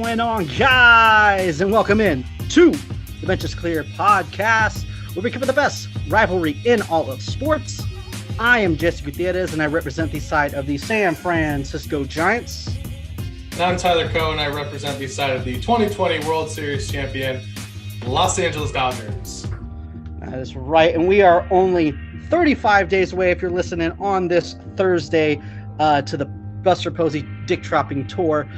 going on, guys? And welcome in to the Bench is Clear podcast, where we cover the best rivalry in all of sports. I am Jessica Kleinschmidt, and I represent the side of the San Francisco Giants. And I'm Tyler Coe, and I represent the side of the 2020 World Series champion, Los Angeles Dodgers. That is right, and we are only 35 days away, if you're listening on this Thursday, to the Buster Posey Dick Dropping Tour.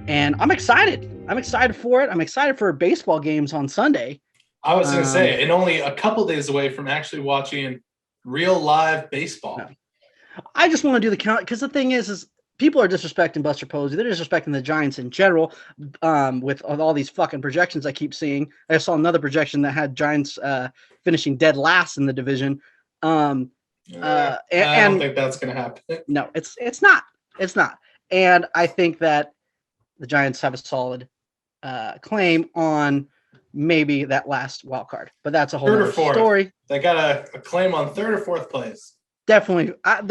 And I'm excited. I'm excited for it. I'm excited for baseball games on Sunday. I was going to say, and only a couple days away from actually watching real live baseball. No. I just want to do the count, because the thing is people are disrespecting Buster Posey. They're disrespecting the Giants in general, with all these fucking projections I keep seeing. I saw another projection that had Giants finishing dead last in the division. I don't think that's going to happen. No, it's not. It's not. And I think that the Giants have a solid claim on maybe that last wild card, but that's a whole other story. They got a claim on third or fourth place. Definitely. I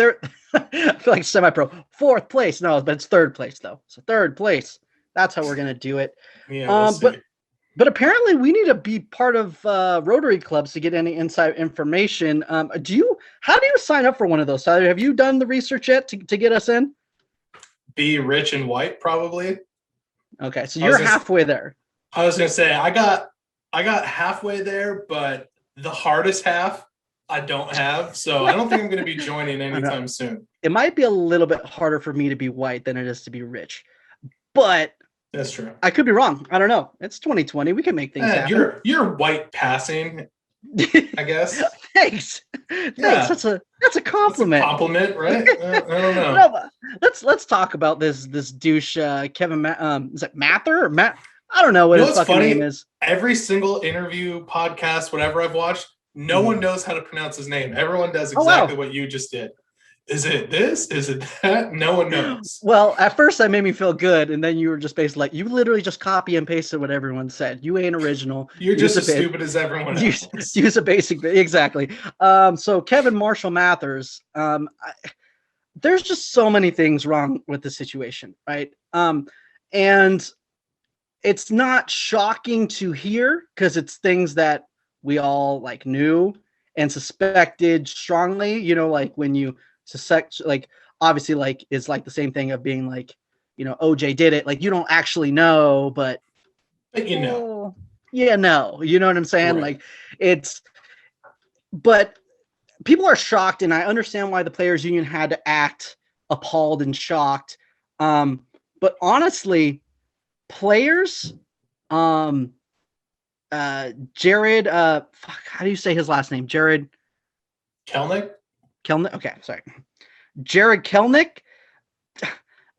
feel like semi-pro. Fourth place. No, but it's third place, though. So third place. That's how we're going to do it. Yeah, But apparently we need to be part of Rotary clubs to get any inside information. How do you sign up for one of those, Tyler? Have you done the research yet to get us in? Be rich and white, probably. Okay, so you're halfway there. I was going to say, I got halfway there, but the hardest half I don't have, so I don't think I'm going to be joining anytime soon. It might be a little bit harder for me to be white than it is to be rich, but that's true. I could be wrong. I don't know. It's 2020. We can make things happen. You're white passing, I guess. Thanks. Yeah. That's a compliment. That's a compliment, right? I don't know. No, let's talk about this douche Kevin. Is it Mather or Matt? I don't know what his fucking name is. Every single interview, podcast, whatever I've watched, no one knows how to pronounce his name. Everyone does exactly what you just did. Is it this? Is it that? No one knows. Well, at first that made me feel good, and then you were just basically like, you literally just copy and pasted what everyone said. You ain't original. You're just as stupid as everyone else. Use a basic, exactly. So Kevin Marshall Mathers, there's just so many things wrong with the situation, right? And it's not shocking to hear, because it's things that we all like knew and suspected strongly, like when you suspect, like obviously like is like the same thing of being like, OJ did it, like you don't actually know, but you know what I'm saying? Right. But people are shocked, and I understand why the players union had to act appalled and shocked. But honestly, players, Jarred, how do you say his last name? Jarred Kelenic? Okay, sorry. Jarred Kelenic,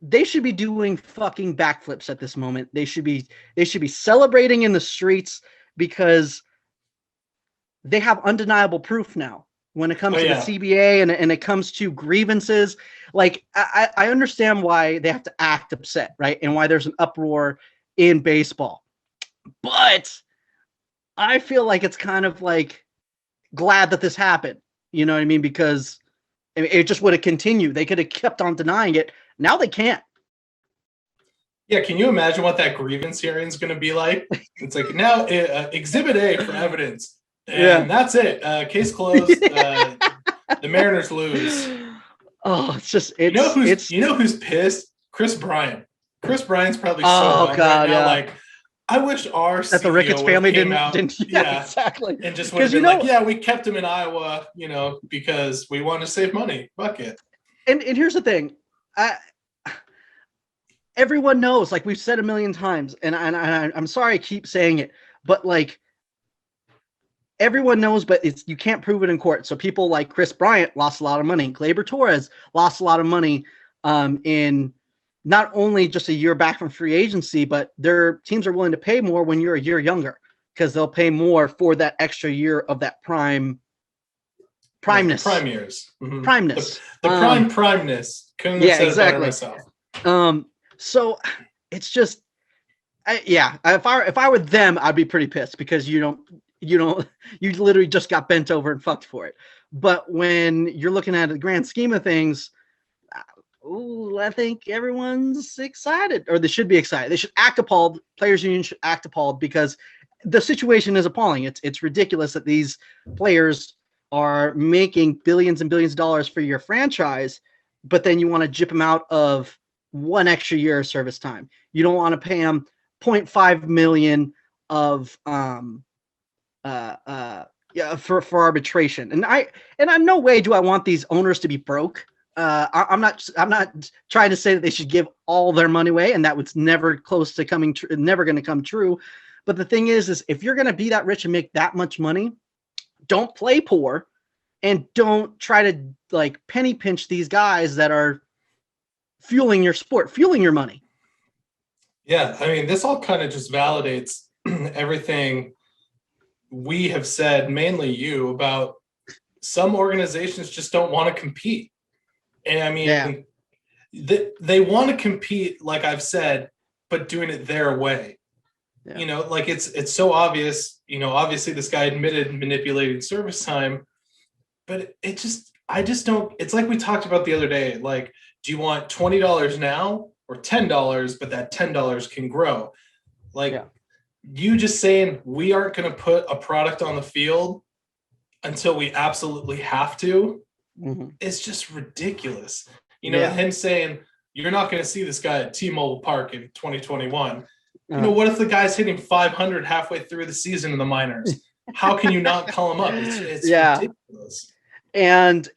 they should be doing fucking backflips at this moment. They should be celebrating in the streets, because they have undeniable proof now when it comes to the CBA and it comes to grievances. Like, I understand why they have to act upset, right? And why there's an uproar in baseball. But I feel like it's kind of like glad that this happened. You know what I mean? Because it just would have continued. They could have kept on denying it. Now they can't. Yeah, can you imagine what that grievance hearing is going to be like? It's like, now Exhibit A for evidence. And that's it. Case closed. The Mariners lose. Oh, it's just you know who's pissed? Chris Bryant. Chris Bryant's probably so right now. Like, I wish our that the Ricketts family didn't exactly. And just would have been we kept him in Iowa, because we wanted to save money. Fuck it. And here's the thing. Everyone knows, like we've said a million times, and I'm sorry I keep saying it, but like everyone knows, but you can't prove it in court. So people like Chris Bryant lost a lot of money. Gleyber Torres lost a lot of money in not only just a year back from free agency, but their teams are willing to pay more when you're a year younger, because they'll pay more for that extra year of that primeness. Prime years. Mm-hmm. Primeness. The primeness. Couldn't have said it better myself. So it's just, if I were them, I'd be pretty pissed, because you literally just got bent over and fucked for it. But when you're looking at the grand scheme of things, Ooh, I think everyone's excited, or they should be excited. They should act appalled. Players Union should act appalled because the situation is appalling. It's ridiculous that these players are making billions and billions of dollars for your franchise, but then you want to jip them out of one extra year of service time. You don't want to pay them 0.5 million of for arbitration. And I'm no way do I want these owners to be broke. I'm not trying to say that they should give all their money away, and that was never close to coming true, never going to come true. But the thing is if you're going to be that rich and make that much money, don't play poor, and don't try to like penny pinch these guys that are fueling your sport, fueling your money. Yeah, I mean, this all kind of just validates everything we have said, mainly you, about some organizations just don't want to compete. And I mean, they want to compete, like I've said, but doing it their way. Yeah. You know, like it's so obvious, you know, obviously this guy admitted manipulating service time, but I just don't, it's like we talked about the other day, like, do you want $20 now or $10, but that $10 can grow? Like you just saying we aren't going to put a product on the field until we absolutely have to, it's just ridiculous. You know, him saying you're not going to see this guy at T-Mobile Park in 2021. You know, what if the guy's hitting 500 halfway through the season in the minors? How can you not call him up? It's ridiculous. And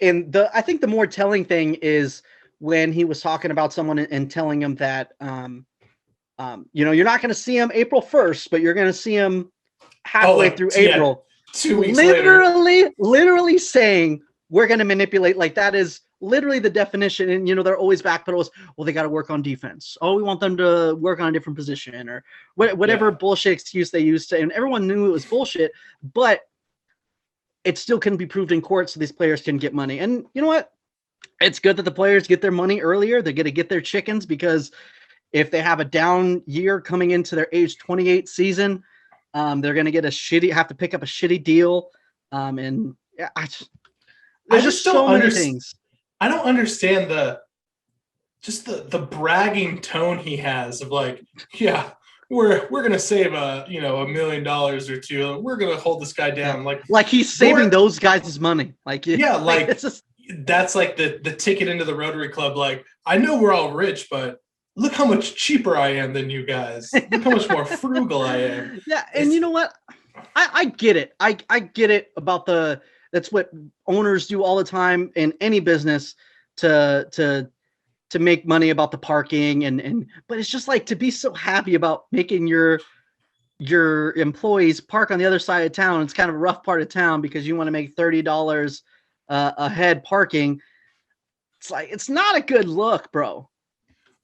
I think the more telling thing is when he was talking about someone and telling him that, you know, you're not going to see him April 1st, but you're going to see him halfway through April. 2 weeks later. Literally saying we're going to manipulate. Like that is literally the definition. And, you know, they're always backpedals. Well, they got to work on defense. Oh, we want them to work on a different position or whatever bullshit excuse they used to. And everyone knew it was bullshit, but it still couldn't be proved in court. So these players can get money. And you know what? It's good that the players get their money earlier. They're going to get their chickens because if they have a down year coming into their age 28 season, they're going to get have to pick up a shitty deal. And yeah, there's just so many things. I don't understand the bragging tone he has of like, yeah, we're going to save $1 million or two. We're going to hold this guy down. Like he's saving those guys' money. Like, like it's just, that's like the ticket into the Rotary Club. Like, I know we're all rich, but look how much cheaper I am than you guys. Look how much more frugal I am. Yeah. And you know what? I get it. I get it about that's what owners do all the time in any business to make money about the parking but it's just like to be so happy about making your employees park on the other side of town. It's kind of a rough part of town because you want to make $30 a head parking. It's like, it's not a good look, bro.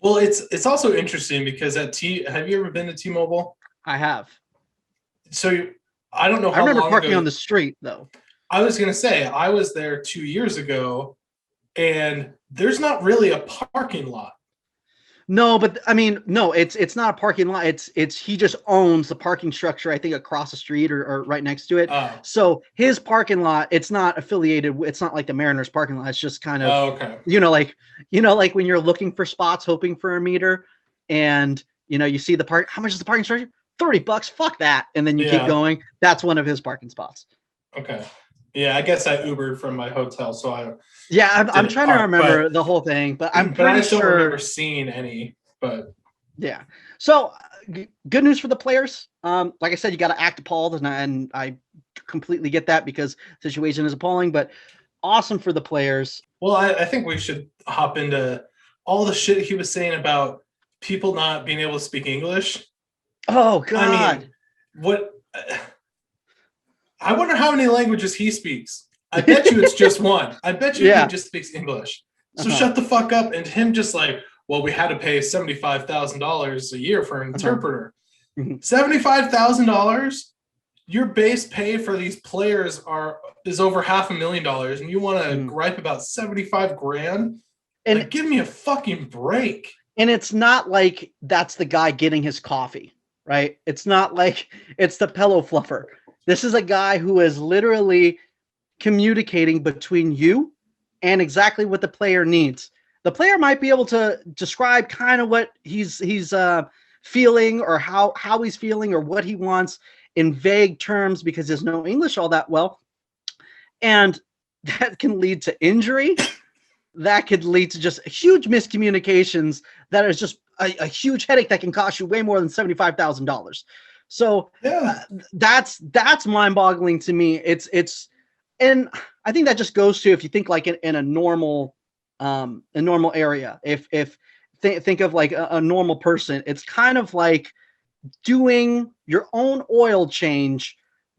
Well, it's also interesting because have you ever been to T-Mobile? I have. So I don't know how long I remember parking on the street though. I was going to say, I was there 2 years ago and there's not really a parking lot. No, but I mean, no, it's not a parking lot. It's he just owns the parking structure, I think across the street or right next to it. Oh. So his parking lot, it's not affiliated. It's not like the Mariners parking lot. It's just kind of, okay. like when you're looking for spots, hoping for a meter and, you see the park, how much is the parking structure? $30, fuck that. And then you keep going. That's one of his parking spots. Okay. Yeah, I guess I Ubered from my hotel, so I'm trying to remember the whole thing, but I don't remember seeing any. But yeah, so good news for the players. Like I said, you got to act appalled, and I completely get that because the situation is appalling. But awesome for the players. Well, I think we should hop into all the shit he was saying about people not being able to speak English. Oh God! I mean, what? I wonder how many languages he speaks. I bet you it's just one. I bet you he just speaks English. So shut the fuck up. And him just like, well, we had to pay $75,000 a year for an interpreter. $75,000? Your base pay for these players is over $500,000, and you want to gripe about 75 grand? And like, give me a fucking break. And it's not like that's the guy getting his coffee, right? It's not like it's the pillow fluffer. This is a guy who is literally communicating between you and exactly what the player needs. the player might be able to describe kind of what he's feeling, or how he's feeling, or what he wants in vague terms, because there's no English all that well. And that can lead to injury. That could lead to just huge miscommunications that is just a huge headache that can cost you way more than $75,000. So that's mind-boggling to me. It's and I think that just goes to, if you think like in a normal area, think of like a normal person, it's kind of like doing your own oil change,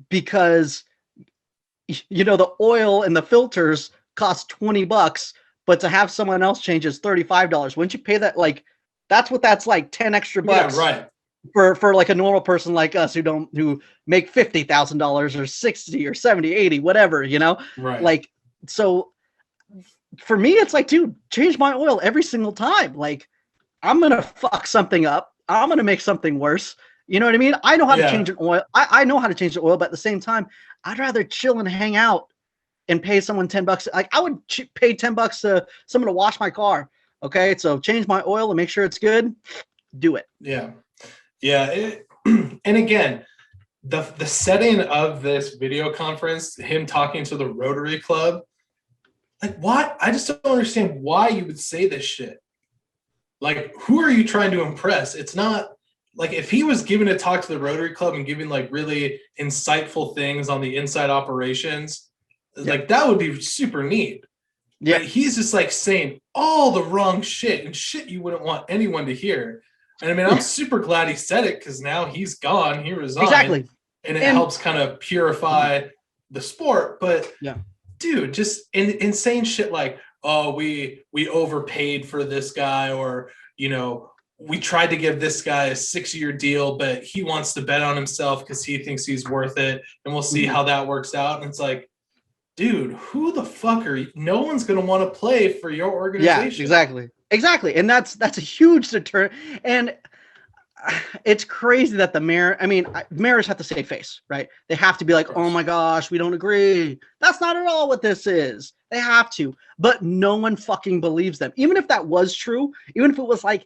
because the oil and the filters cost $20, but to have someone else change is $35. Wouldn't you pay that? Like, that's what that's like, 10 extra bucks. Yeah, right. For like a normal person like us who make $50,000 or 60 or 70, 80, whatever, Right. Like, so for me, it's like, dude, change my oil every single time. Like, I'm going to fuck something up. I'm going to make something worse. You know what I mean? I know how to change an oil. I know how to change the oil, but at the same time, I'd rather chill and hang out and pay someone $10. Like, I would pay $10 to someone to wash my car. Okay. So change my oil and make sure it's good. Do it. Yeah. Yeah. And again, the setting of this video conference, him talking to the Rotary Club, like, what? I just don't understand why you would say this shit. Like, who are you trying to impress? It's not like, if he was giving a talk to the Rotary Club and giving like really insightful things on the inside operations, like that would be super neat. Yeah. But he's just like saying all the wrong shit and shit you wouldn't want anyone to hear. And I mean, I'm super glad he said it, because now he's gone. He resigned. Exactly. And it helps kind of purify the sport. But dude, just insane shit like, oh, we overpaid for this guy, or, we tried to give this guy a 6-year deal, but he wants to bet on himself because he thinks he's worth it. And we'll see how that works out. And it's like, dude, who the fuck are you? No one's going to want to play for your organization. Yeah, exactly. And that's a huge deterrent. And it's crazy that mayors have to save face, right? They have to be like, oh my gosh, we don't agree. That's not at all what this is. They have to, but no one fucking believes them. Even if that was true, even if it was like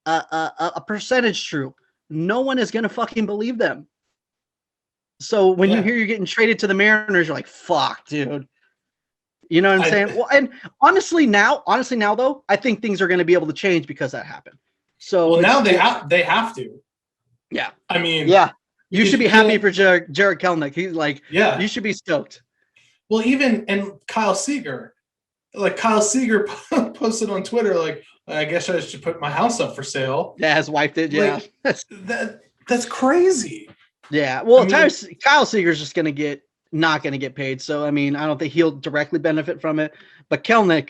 a percentage true, no one is going to fucking believe them. So when you hear you're getting traded to the Mariners, you're like, fuck, dude. You know what I'm saying? Well, and honestly now though, I think things are going to be able to change because that happened. So now they have to. Yeah. I mean, you should be happy for Jarred Kelenic. He's like, you should be stoked. Well, and Kyle Seager posted on Twitter, like, I guess I should put my house up for sale. Yeah, his wife did. Yeah. Like, that's crazy. Yeah. Well, Kyle Seager's just not going to get paid. So, I mean, I don't think he'll directly benefit from it. But Kelenic,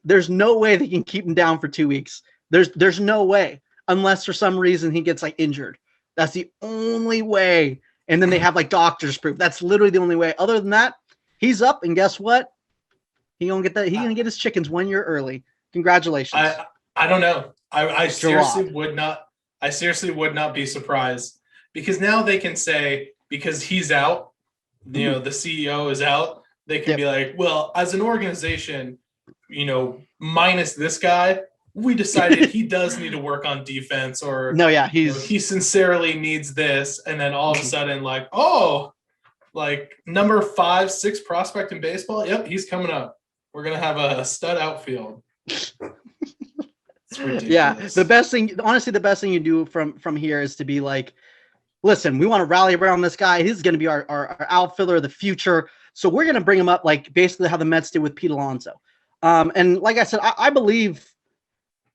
there's no way they can keep him down for 2 weeks. There's no way, unless for some reason he gets like injured. That's the only way. And then they have like doctor's proof. That's literally the only way. Other than that, he's up. And guess what? He's going to get his chickens 1 year early. Congratulations. I don't know. I seriously would not be surprised, because now they can say, because he's out, the CEO is out, they can be like, well, as an organization, minus this guy, we decided he does need to work on defense, or he sincerely needs this. And then all of a sudden, like, number 5, 6 prospect in baseball. Yep. He's coming up. We're going to have a stud outfield. Yeah. The best thing you do from here is to be like, listen, we want to rally around this guy. He's going to be our outfielder of the future. So we're going to bring him up like basically how the Mets did with Pete Alonso. And like I said, I believe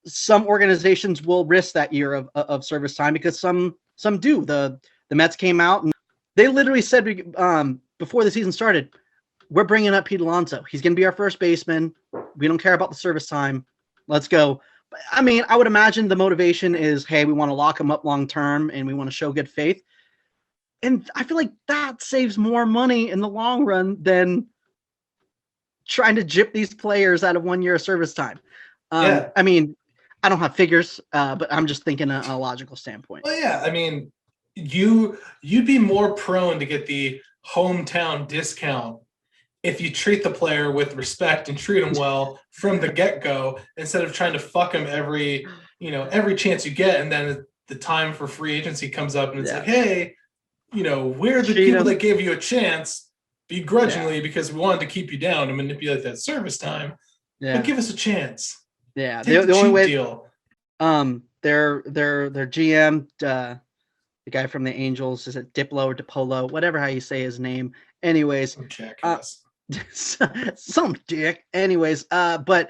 some organizations will risk that year of service time, because some do. The Mets came out and they literally said before the season started, we're bringing up Pete Alonso. He's going to be our first baseman. We don't care about the service time. Let's go. I mean, I would imagine the motivation is, hey, we want to lock him up long term and we want to show good faith. And I feel like that saves more money in the long run than trying to gyp these players out of 1 year of service time. I mean, I don't have figures, but I'm just thinking a logical standpoint. Well, yeah, I mean, you'd be more prone to get the hometown discount if you treat the player with respect and treat him well from the get-go, instead of trying to fuck him every chance you get, and then the time for free agency comes up and it's like, hey, we're the people that gave you a chance begrudgingly because we wanted to keep you down and manipulate that service time. Yeah. But give us a chance. Yeah. Take the only way deal. Their GM, the guy from the Angels, is it Diplo or Dipolo, whatever how you say his name. Anyways, some dick. Anyways, but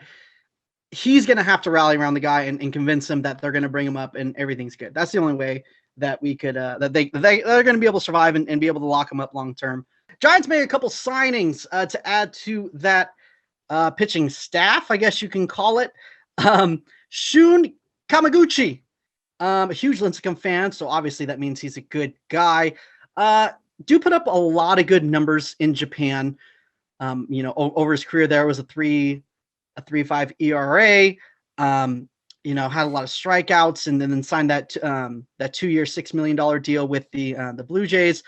he's gonna have to rally around the guy and convince him that they're gonna bring him up and everything's good. That's the only way that we could that they're gonna be able to survive and be able to lock him up long term. Giants made a couple signings to add to that pitching staff, I guess you can call it. Shun Yamaguchi, a huge Lincecum fan, so obviously that means he's a good guy. Do put up a lot of good numbers in Japan. Over his career there was a 3.5 ERA. Had a lot of strikeouts, and then signed that 2-year $6 million deal with the Blue Jays.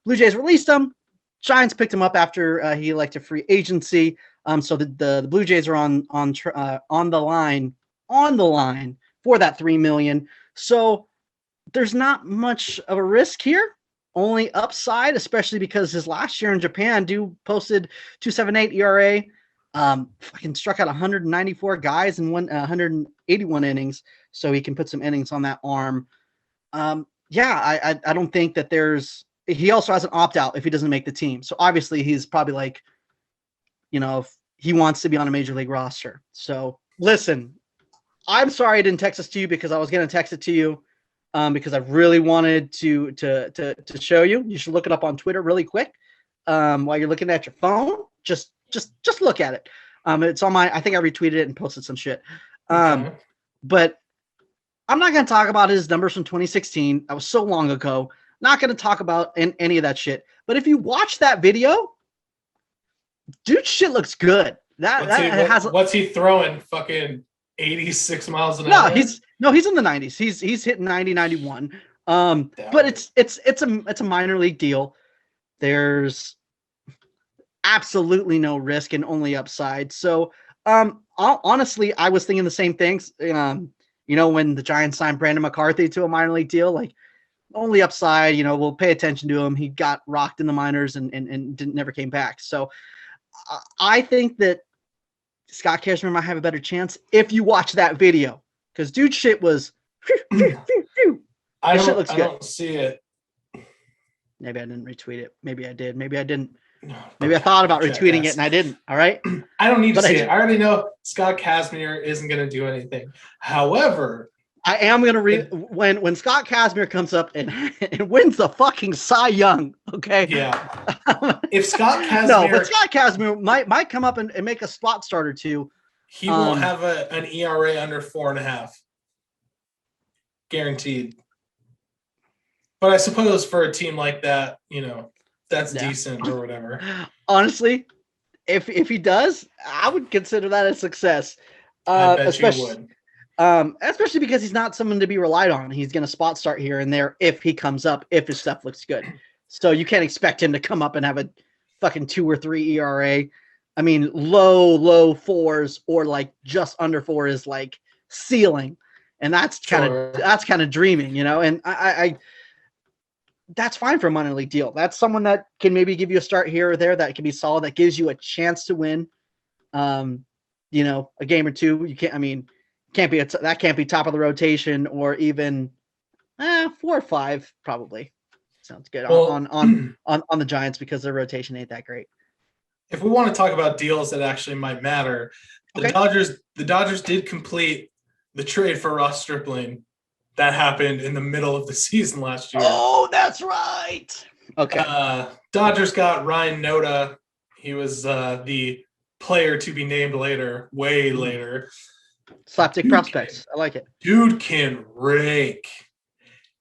Blue Jays released him. Giants picked him up after he elected free agency. So the Blue Jays are on the line for that $3 million. So there's not much of a risk here. Only upside, especially because his last year in Japan, posted 2.78 ERA. Fucking struck out 194 guys and 181 innings, so he can put some innings on that arm. I don't think that there's. He also has an opt-out if he doesn't make the team. So obviously he's probably like, if he wants to be on a major league roster. So listen, I'm sorry I didn't text this to you because I was going to text it to you because I really wanted to show you. You should look it up on Twitter really quick while you're looking at your phone. Just look at it. It's on I think I retweeted it and posted some shit. But I'm not going to talk about his numbers from 2016. That was so long ago. Not going to talk about any of that shit. But if you watch that video, dude, shit looks good. What's he throwing? Fucking 86 miles an hour? He's in the 90s. He's hitting 90, 91. But it's a minor league deal. There's absolutely no risk and only upside. So honestly, I was thinking the same things. When the Giants signed Brandon McCarthy to a minor league deal, like only upside, we'll pay attention to him. He got rocked in the minors and never came back. So I think that Scott Kazmir might have a better chance if you watch that video, because dude shit was I don't see it. Maybe I didn't retweet it. Maybe I did. Maybe I didn't. Maybe I thought about retweeting it and I didn't. All right. I don't need to see it. I already know Scott Kazmir isn't going to do anything. However, I am going to read when Scott Kazmir comes up and wins the fucking Cy Young. Okay. Yeah. If Scott Kazmir, but Scott Kazmir might come up and make a spot start or two. He won't have an ERA under 4.5. Guaranteed. But I suppose for a team like that, that's decent or whatever. Honestly, if he does, I would consider that a success. I bet you would. Especially because he's not someone to be relied on. He's going to spot start here and there if he comes up, if his stuff looks good. So you can't expect him to come up and have a fucking 2 or 3 ERA. I mean, low 4s or like just under 4 is like ceiling. And that's kind of dreaming, and I that's fine for a minor league deal. That's someone that can maybe give you a start here or there that can be solid, that gives you a chance to win, a game or two. You can't be that can't be top of the rotation or even 4 or 5 probably. Sounds good on the Giants because their rotation ain't that great. If we want to talk about deals that actually might matter, the Dodgers did complete the trade for Ross Stripling. That happened in the middle of the season last year. Oh, that's right. Okay. Dodgers got Ryan Noda. He was the player to be named later, way later. Slapdick prospects. I like it. Dude can rake.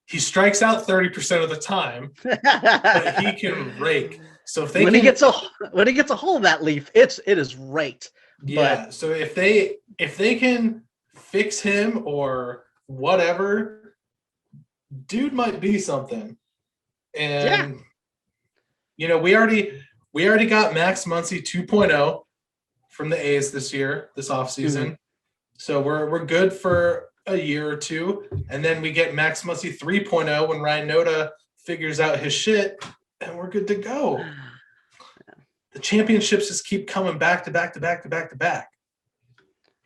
He strikes out 30% of the time, but he can rake. So if when he gets a hold of that leaf, it is raked. Yeah. But, so if they can fix him or whatever, dude might be something. And we we already got Max Muncy 2.0 from the A's this offseason. Mm-hmm. So we're good for a year or two. And then we get Max Muncy 3.0 when Ryan Noda figures out his shit, and we're good to go. The championships just keep coming back to back to back to back to back.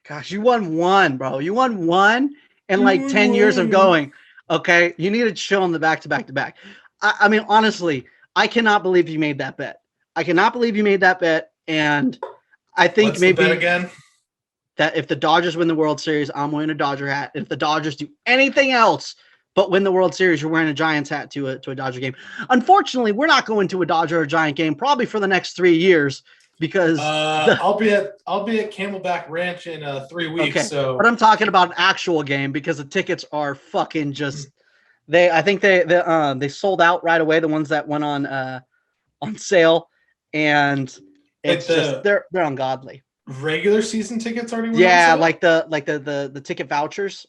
Gosh, you won one, bro. You won one in like 10 years of going. Okay, you need to chill on the back to back to back. I mean, honestly, I cannot believe you made that bet. And I think What's maybe the bet again? That if the Dodgers win the World Series, I'm wearing a Dodger hat. If the Dodgers do anything else but win the World Series, you're wearing a Giants hat to a Dodger game. Unfortunately, we're not going to a Dodger or Giant game probably for the next 3 years because I'll be at Camelback Ranch in 3 weeks. Okay. So, but I'm talking about an actual game because the tickets are fucking just. I think they sold out right away. The ones that went on sale, and it's just they're ungodly. Regular season tickets already went yeah, on sale? like the ticket vouchers.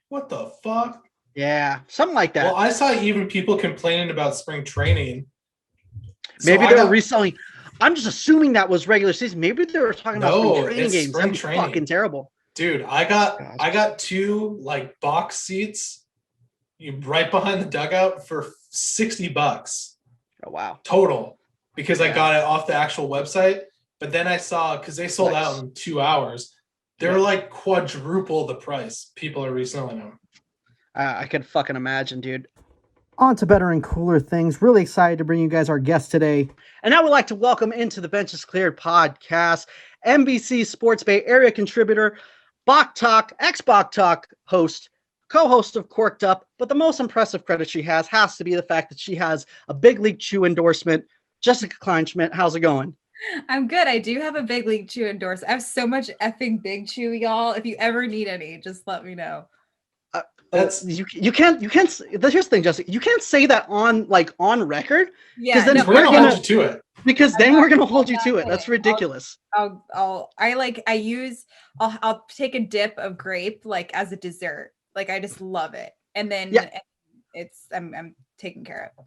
What the fuck? Yeah, something like that. Well, I saw even people complaining about spring training. Maybe they were reselling. I'm just assuming that was regular season. Maybe they were talking about spring training games. That'd be fucking terrible. Dude, I got 2 like box seats right behind the dugout for $60. Oh wow. Total. Because I got it off the actual website. But then I saw, because they sold out in 2 hours, they're like quadruple the price. People are reselling them. I could fucking imagine, dude. On to better and cooler things. Really excited to bring you guys our guest today. And I would like to welcome into the Benches Cleared podcast, NBC Sports Bay area contributor, Bach Talk, ex-Bach Talk host, co-host of Cork'd Up, but the most impressive credit she has to be the fact that she has a Big League Chew endorsement. Jessica Kleinschmidt, how's it going? I'm good. I do have a Big League Chew endorsement. I have so much effing Big Chew, y'all. If you ever need any, just let me know. That's you can't. Here's the thing, Jessica. You can't say that on record. Yeah, then we're gonna hold you to it. Because then we're gonna hold you to it. That's ridiculous. I'll take a dip of grape like as a dessert. Like I just love it, and then I'm taken care of.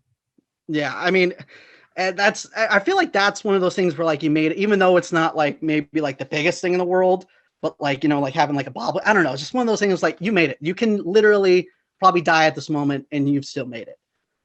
Yeah, I mean, I feel like that's one of those things where like you made it, even though it's not like maybe like the biggest thing in the world. But like, like having like a bobble, I don't know, just one of those things like you made it. You can literally probably die at this moment and you've still made it.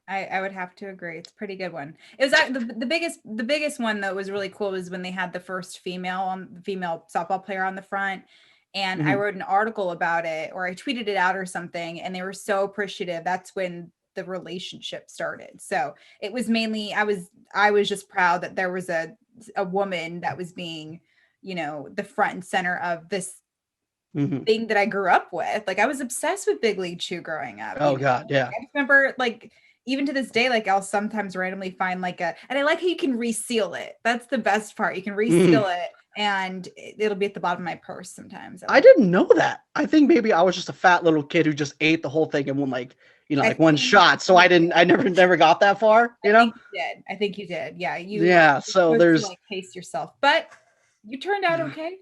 I would have to agree. It's a pretty good one. It was the biggest one that was really cool was when they had the first female softball player on the front. And I wrote an article about it, or I tweeted it out or something, and they were so appreciative. That's when the relationship started. So it was mainly, I was just proud that there was a woman that was being, the front and center of this thing that I grew up with. Like I was obsessed with Big League Chew growing up. Oh God. Yeah. I remember like, even to this day, like I'll sometimes randomly find and I like how you can reseal it. That's the best part. You can reseal it and it'll be at the bottom of my purse sometimes. I didn't know that. I think maybe I was just a fat little kid who just ate the whole thing in one shot. So I never got that far, I think you did. Yeah. Yeah. So there's taste yourself, but you turned out okay.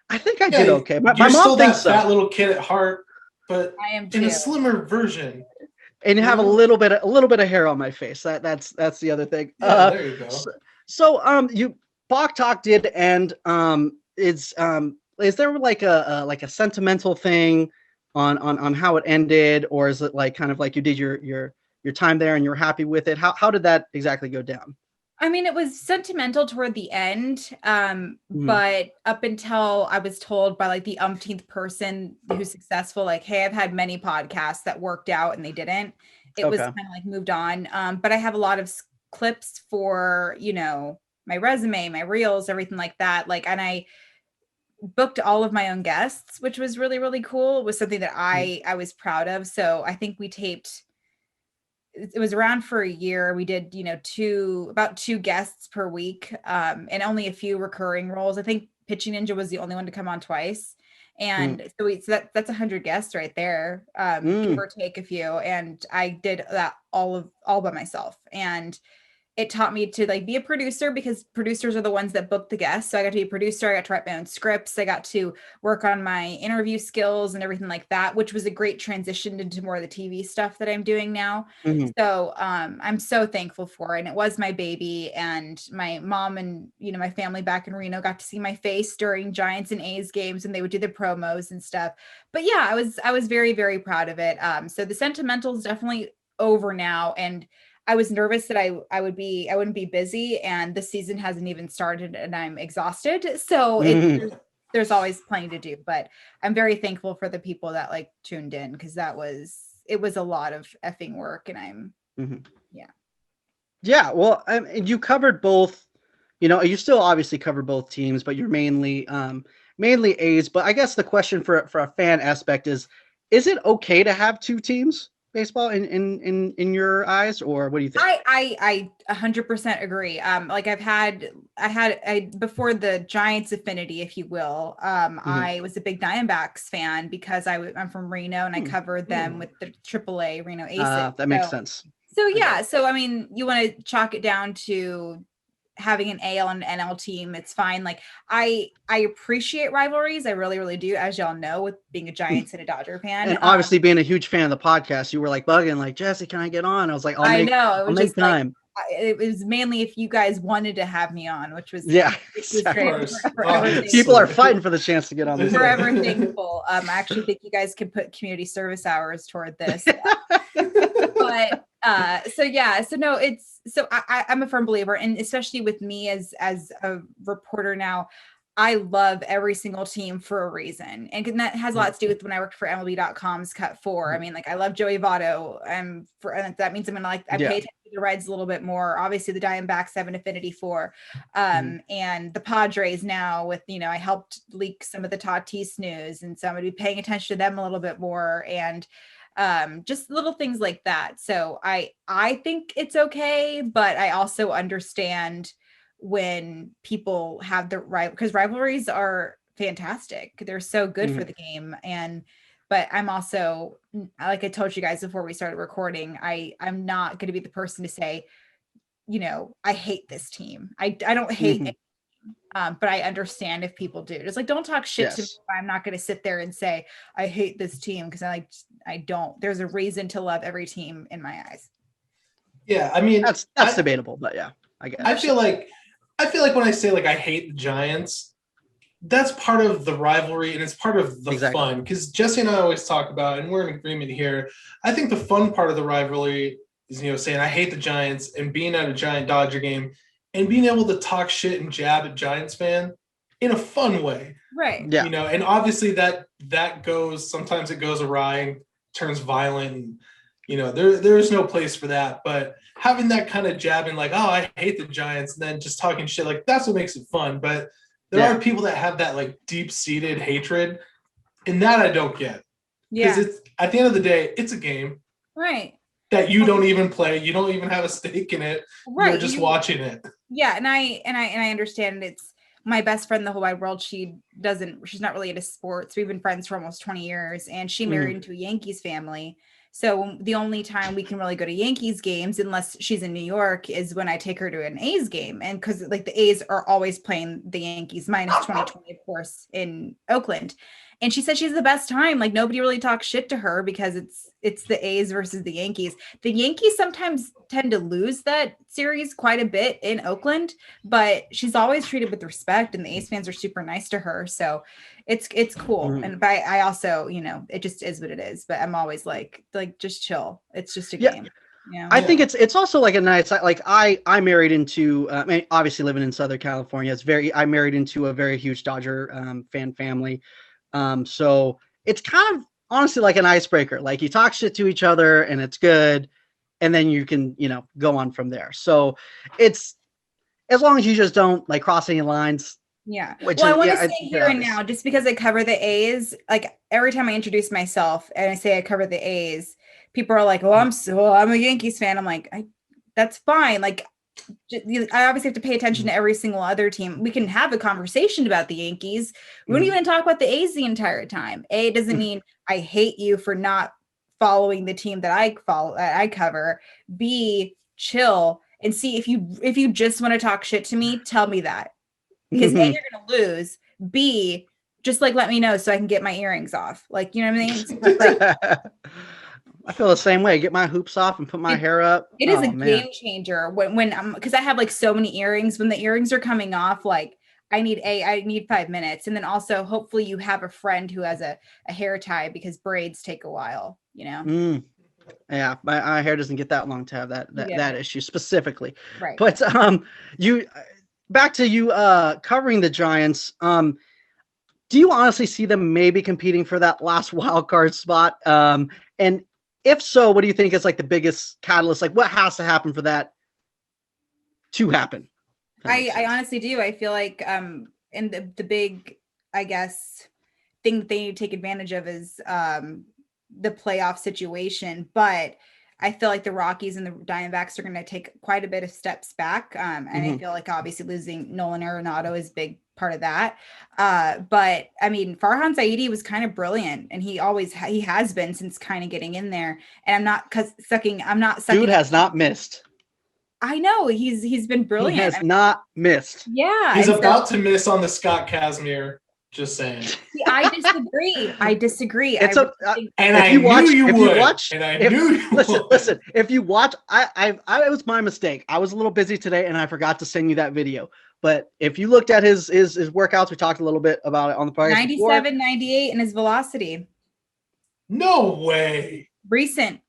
I think I did okay. My mom still thinks so. Fat little kid at heart, but I am in a slimmer version. And have a little bit of hair on my face. That's the other thing. Yeah, there you go. So you Bach Talk did end. Is there like a sentimental thing on how it ended, or is it like kind of like you did your time there and you're happy with it? How did that exactly go down? I mean, it was sentimental toward the end, but up until I was told by like the umpteenth person who's successful, like, hey, I've had many podcasts that worked out and they didn't. It was kind of like moved on. But I have a lot of clips for, my resume, my reels, everything like that. Like, and I booked all of my own guests, which was really, really cool. It was something that I was proud of. So I think we taped. It was around for a year. We did, about 2 guests per week, and only a few recurring roles. I think Pitching Ninja was the only one to come on twice. And so that's 100 guests right there, give or take a few. And I did that all by myself. And it taught me to like be a producer, because producers are the ones that book the guests. So I got to be a producer. I got to write my own scripts. I got to work on my interview skills and everything like that, which was a great transition into more of the TV stuff that I'm doing now. So I'm so thankful for it. And it was my baby, and my mom and, you know, my family back in Reno got to see my face during Giants and A's games, and they would do the promos and stuff. But yeah, I was very, very proud of it. So the sentimental is definitely over now, and I was nervous that I wouldn't be busy, and the season hasn't even started and I'm exhausted. So there's always plenty to do, but I'm very thankful for the people that like tuned in, because it was a lot of effing work, and I'm Yeah. Well, you covered both, you know, you still obviously cover both teams, but you're mainly A's. But I guess the question for a fan aspect is it okay to have two teams? Baseball in your eyes, or what do you think? I 100% agree. Like I had before the Giants affinity, if you will. I was a big Diamondbacks fan because I'm from Reno, and I covered them with the AAA Reno Aces. That makes sense. So yeah, so I mean, you want to chalk it down to having an AL and an NL team, it's fine. Like I appreciate rivalries. I really, really do, as y'all know, with being a Giants and a Dodger fan. And obviously being a huge fan of the podcast, you were like bugging, like, Jesse, can I get on? I was like, I'll make time. Like, it was mainly if you guys wanted to have me on, which was great. People are fighting for the chance to get on this. Forever thankful. I actually think you guys can put community service hours toward this. But I'm a firm believer, and especially with me as a reporter now, I love every single team for a reason. And that has a lot to do with when I worked for MLB.com's Cut 4. I mean, like, I love Joey Votto. And that means I'm going to pay attention to the Reds a little bit more. Obviously the Diamondbacks have an affinity for, and the Padres now with, you know, I helped leak some of the Tatis news. And so I'm going to be paying attention to them a little bit more. And just little things like that. So I think it's okay, but I also understand when people have because rivalries are fantastic. They're so good for the game. But I'm also, like I told you guys before we started recording, I'm not going to be the person to say, you know, I hate this team. I don't hate it. But I understand if people do. It's like, don't talk shit to me. I'm not going to sit there and say I hate this team, because I don't. There's a reason to love every team in my eyes. Yeah, I mean that's debatable, but yeah, I guess. I feel like when I say like I hate the Giants, that's part of the rivalry and it's part of the fun. Because Jesse and I always talk about, and we're in agreement here. I think the fun part of the rivalry is, you know, saying I hate the Giants and being at a Giant Dodger game and being able to talk shit and jab at Giants fan in a fun way. Right. Yeah. You know, and obviously that sometimes it goes awry and turns violent. And, you know, there is no place for that. But having that kind of jabbing, like, oh, I hate the Giants, and then just talking shit, like, that's what makes it fun. But there are people that have that like deep-seated hatred, and that I don't get. Yeah. Because it's at the end of the day, it's a game. Right. That you don't even play. You don't even have a stake in it. Right. You're just watching it. Yeah, and I understand. It's my best friend in the whole wide world. She's not really into sports. We've been friends for almost 20 years, and she married into a Yankees family. So the only time we can really go to Yankees games, unless she's in New York, is when I take her to an A's game. And because like the A's are always playing the Yankees, minus 2020, of course, in Oakland. And she said she's the best time. Like, nobody really talks shit to her because it's the A's versus the Yankees. The Yankees sometimes tend to lose that series quite a bit in Oakland, but she's always treated with respect, and the A's fans are super nice to her. So it's cool. And but I also, you know, it just is what it is. But I'm always like just chill. It's just a game. Yeah. I think it's also like a nice, like I married into, I mean, obviously living in Southern California, I married into a very huge Dodger fan family. So it's kind of honestly like an icebreaker. Like, you talk shit to each other and it's good, and then you can, you know, go on from there. So it's, as long as you just don't like cross any lines. Yeah. Well, I want to say here and now, just because I cover the A's, like every time I introduce myself and I say I cover the A's, people are like, "Oh, I'm a Yankees fan." I'm like, that's fine. Like, I obviously have to pay attention to every single other team. We can have a conversation about the Yankees. We don't even talk about the A's the entire time. It doesn't mean I hate you for not following the team that I cover. B, chill and see if you just want to talk shit to me, tell me that. Because A, you're gonna lose. B, just like let me know so I can get my earrings off. Like, you know what I mean? Like, I feel the same way. Get my hoops off and put my hair up. It is a game changer when I'm, because I have like so many earrings. When the earrings are coming off, like I need 5 minutes. And then also hopefully you have a friend who has a hair tie, because braids take a while, you know? Yeah, my hair doesn't get that long to have that issue specifically. Right. But you back to you covering the Giants. Do you honestly see them maybe competing for that last wild card spot? And if so, what do you think is like the biggest catalyst? Like what has to happen for that to happen? I honestly do. I feel like and the big, I guess, thing that they need to take advantage of is the playoff situation. But I feel like the Rockies and the Diamondbacks are going to take quite a bit of steps back. And I feel like obviously losing Nolan Arenado is a big part of that. But I mean, Farhan Zaidi was kind of brilliant, and he has been since kind of getting in there. And I'm not sucking. Dude has not missed. I know he's been brilliant. He has not missed. Yeah. He's about to miss on the Scott Kazmir. Just saying. See, I disagree. It's I knew you would. Listen. If you watch, it was my mistake. I was a little busy today, and I forgot to send you that video. But if you looked at his workouts, we talked a little bit about it on the podcast. 97, 98 in his velocity. No way. Recent.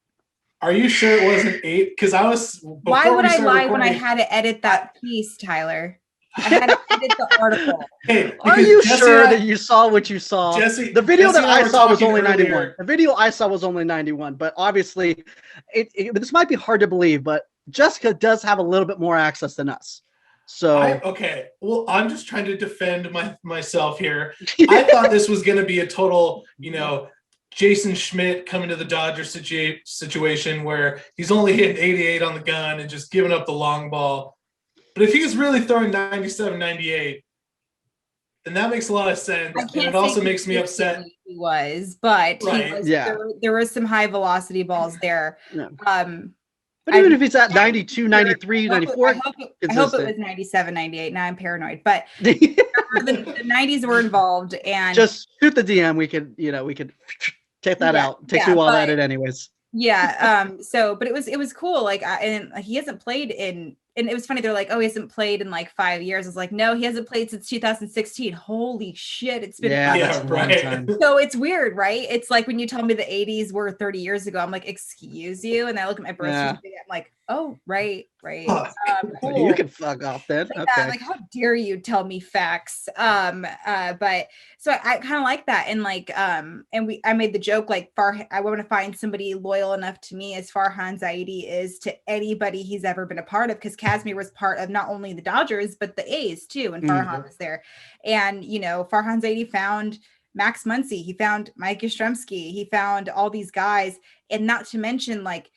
Are you sure it wasn't 8? Because I was. Why would I lie when I had to edit that piece, Tyler? I had to edit the article. Hey, are you sure that you saw what you saw? The video that I saw was only 91. The video I saw was only 91. But obviously, this might be hard to believe, but Jessica does have a little bit more access than us. So okay. Well, I'm just trying to defend myself here. I thought this was going to be a total, Jason Schmidt coming to the Dodgers situation where he's only hitting 88 on the gun and just giving up the long ball. But if he's really throwing 97, 98, then that makes a lot of sense. And it also makes me upset. He was, but right. There was some high velocity balls there. Yeah. But even if it's at 92, 93, 94. I hope it was 97, 98. Now I'm paranoid. But the 90s were involved. And just shoot the DM. We could take that out. It takes me a while to edit anyways. Yeah. But it was cool. Like, and he hasn't played in, and it was funny. They're like, oh, he hasn't played in like 5 years. I was like, no, he hasn't played since 2016. Holy shit. It's been a long time. So it's weird, right? It's like when you tell me the 80s were 30 years ago, I'm like, excuse you. And I look at my birth certificate, I'm like, oh, right. Cool. You can fuck off then. Like that. Like, how dare you tell me facts? But so I kind of like that. And like, I made the joke, like I want to find somebody loyal enough to me as Farhan Zaidi is to anybody he's ever been a part of, because Kazmir was part of not only the Dodgers, but the A's too. And Farhan was there. And, Farhan Zaidi found Max Muncy. He found Mike Yastrzemski. He found all these guys. And not to mention, like,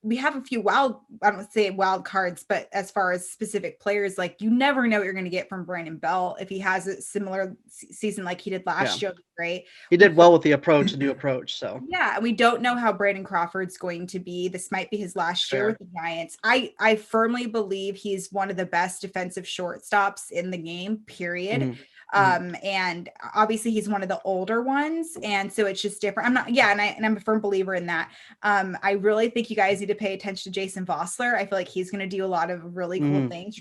we have a few I don't say wild cards, but as far as specific players, like you never know what you're going to get from Brandon Bell. If he has a similar season like he did last year, great. He did well with the new approach. So yeah, we don't know how Brandon Crawford's going to be. This might be his last year with the Giants. I firmly believe he's one of the best defensive shortstops in the game, period. And obviously he's one of the older ones. And so it's just different. And I'm a firm believer in that. I really think you guys need to pay attention to Jason Vossler. I feel like he's going to do a lot of really cool things.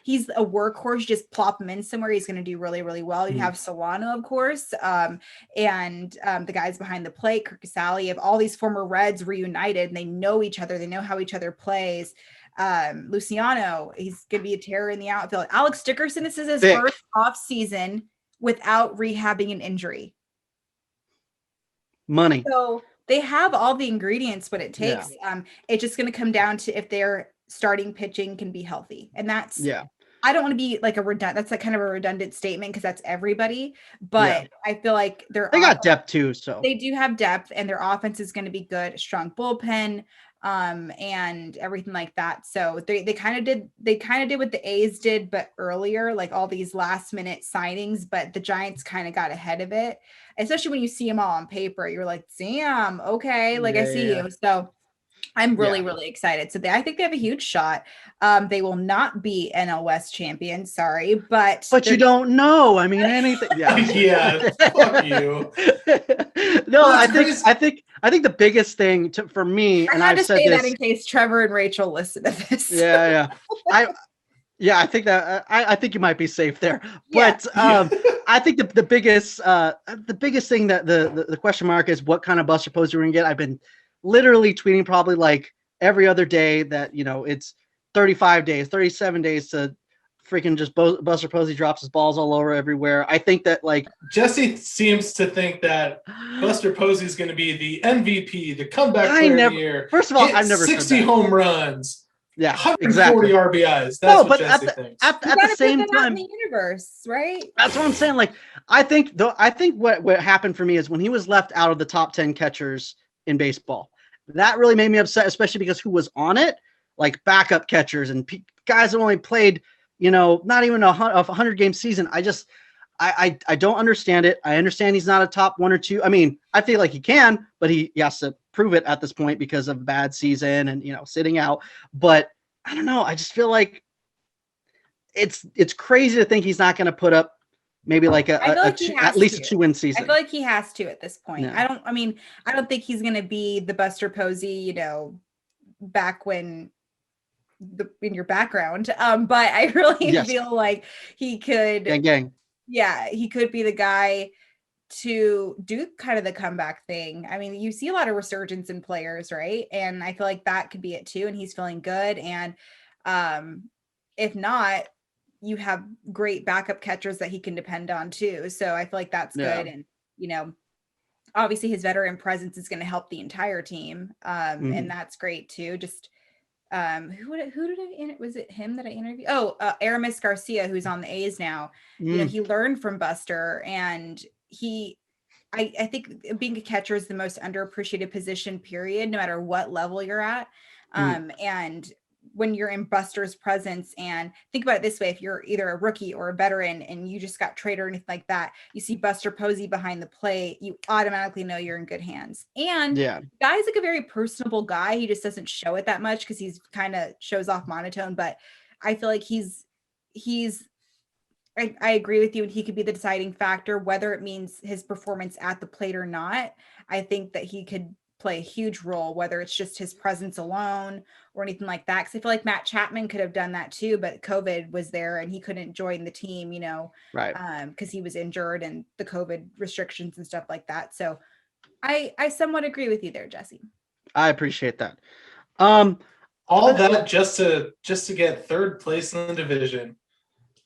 He's a workhorse. Just plop him in somewhere. He's going to do really, really well. You have Solano, of course. And the guys behind the plate, Kirk Casale, have all these former Reds reunited, and they know each other. They know how each other plays. Luciano, he's gonna be a terror in the outfield. Alex Dickerson, this is his first off season without rehabbing an injury. Money. So they have all the ingredients, what it takes. It's just gonna come down to if their starting pitching can be healthy. And that's I don't want to be like that's like kind of a redundant statement because that's everybody, but I feel like they got depth too. So they do have depth, and their offense is going to be good, strong bullpen, and everything like that. So they kind of did what the A's did, but earlier, like all these last minute signings, but the Giants kind of got ahead of it, especially when you see them all on paper. You're like, damn, okay, like I see you. So I'm really excited. So I think they have a huge shot. They will not be NL West champions, sorry, but you don't know. I mean, anything. Yeah, yeah. Fuck you. No, Well, I think the biggest thing for me, I and had I've to said say this. that in case Trevor and Rachel listen to this. Yeah. I think that I think you might be safe there. Yeah. But I think the biggest thing that the question mark is what kind of Buster Posey we're gonna get. I've been literally tweeting probably like every other day that it's 35 days, 37 days to freaking just Buster Posey drops his balls all over everywhere. I think that like Jesse seems to think that Buster Posey is going to be the MVP, the comeback player of the year. First of all, I've never 60 said that. home runs. Yeah, 140 exactly. RBIs. That's what Jesse thinks. At the same time, in the universe, right? That's what I'm saying. Like, I think what happened for me is when he was left out of the top 10 catchers in baseball, that really made me upset, especially because who was on it, like backup catchers and guys that only played, not even a 100-game season. I don't understand it. I understand he's not a top 1 or 2. I mean, I feel like he can, but he has to prove it at this point because of bad season and sitting out. But I don't know. I just feel like it's crazy to think he's not going to put up maybe like at least a 2-win season. I feel like he has to at this point. Yeah. I don't think he's going to be the Buster Posey, back when in your background. But I really feel like he could. Gang. Yeah, he could be the guy to do kind of the comeback thing. I mean, you see a lot of resurgence in players, right? And I feel like that could be it too. And he's feeling good. And if not, you have great backup catchers that he can depend on too. So I feel like that's good. And, obviously his veteran presence is going to help the entire team. And that's great too. Just was it him that I interviewed? Aramis Garcia, who's on the A's now. He learned from Buster, and I think being a catcher is the most underappreciated position, period, no matter what level you're at. And when you're in Buster's presence, and think about it this way, if you're either a rookie or a veteran and you just got traded or anything like that, you see Buster Posey behind the plate, you automatically know you're in good hands. And guy's like a very personable guy. He just doesn't show it that much because he's kind of shows off monotone, but I feel like I agree with you, and he could be the deciding factor, whether it means his performance at the plate or not. I think that he could play a huge role, whether it's just his presence alone or anything like that. Because I feel like Matt Chapman could have done that too, but COVID was there and he couldn't join the team, right? Because he was injured and the COVID restrictions and stuff like that. So I somewhat agree with you there, Jesse. I appreciate that. All that just to get third place in the division.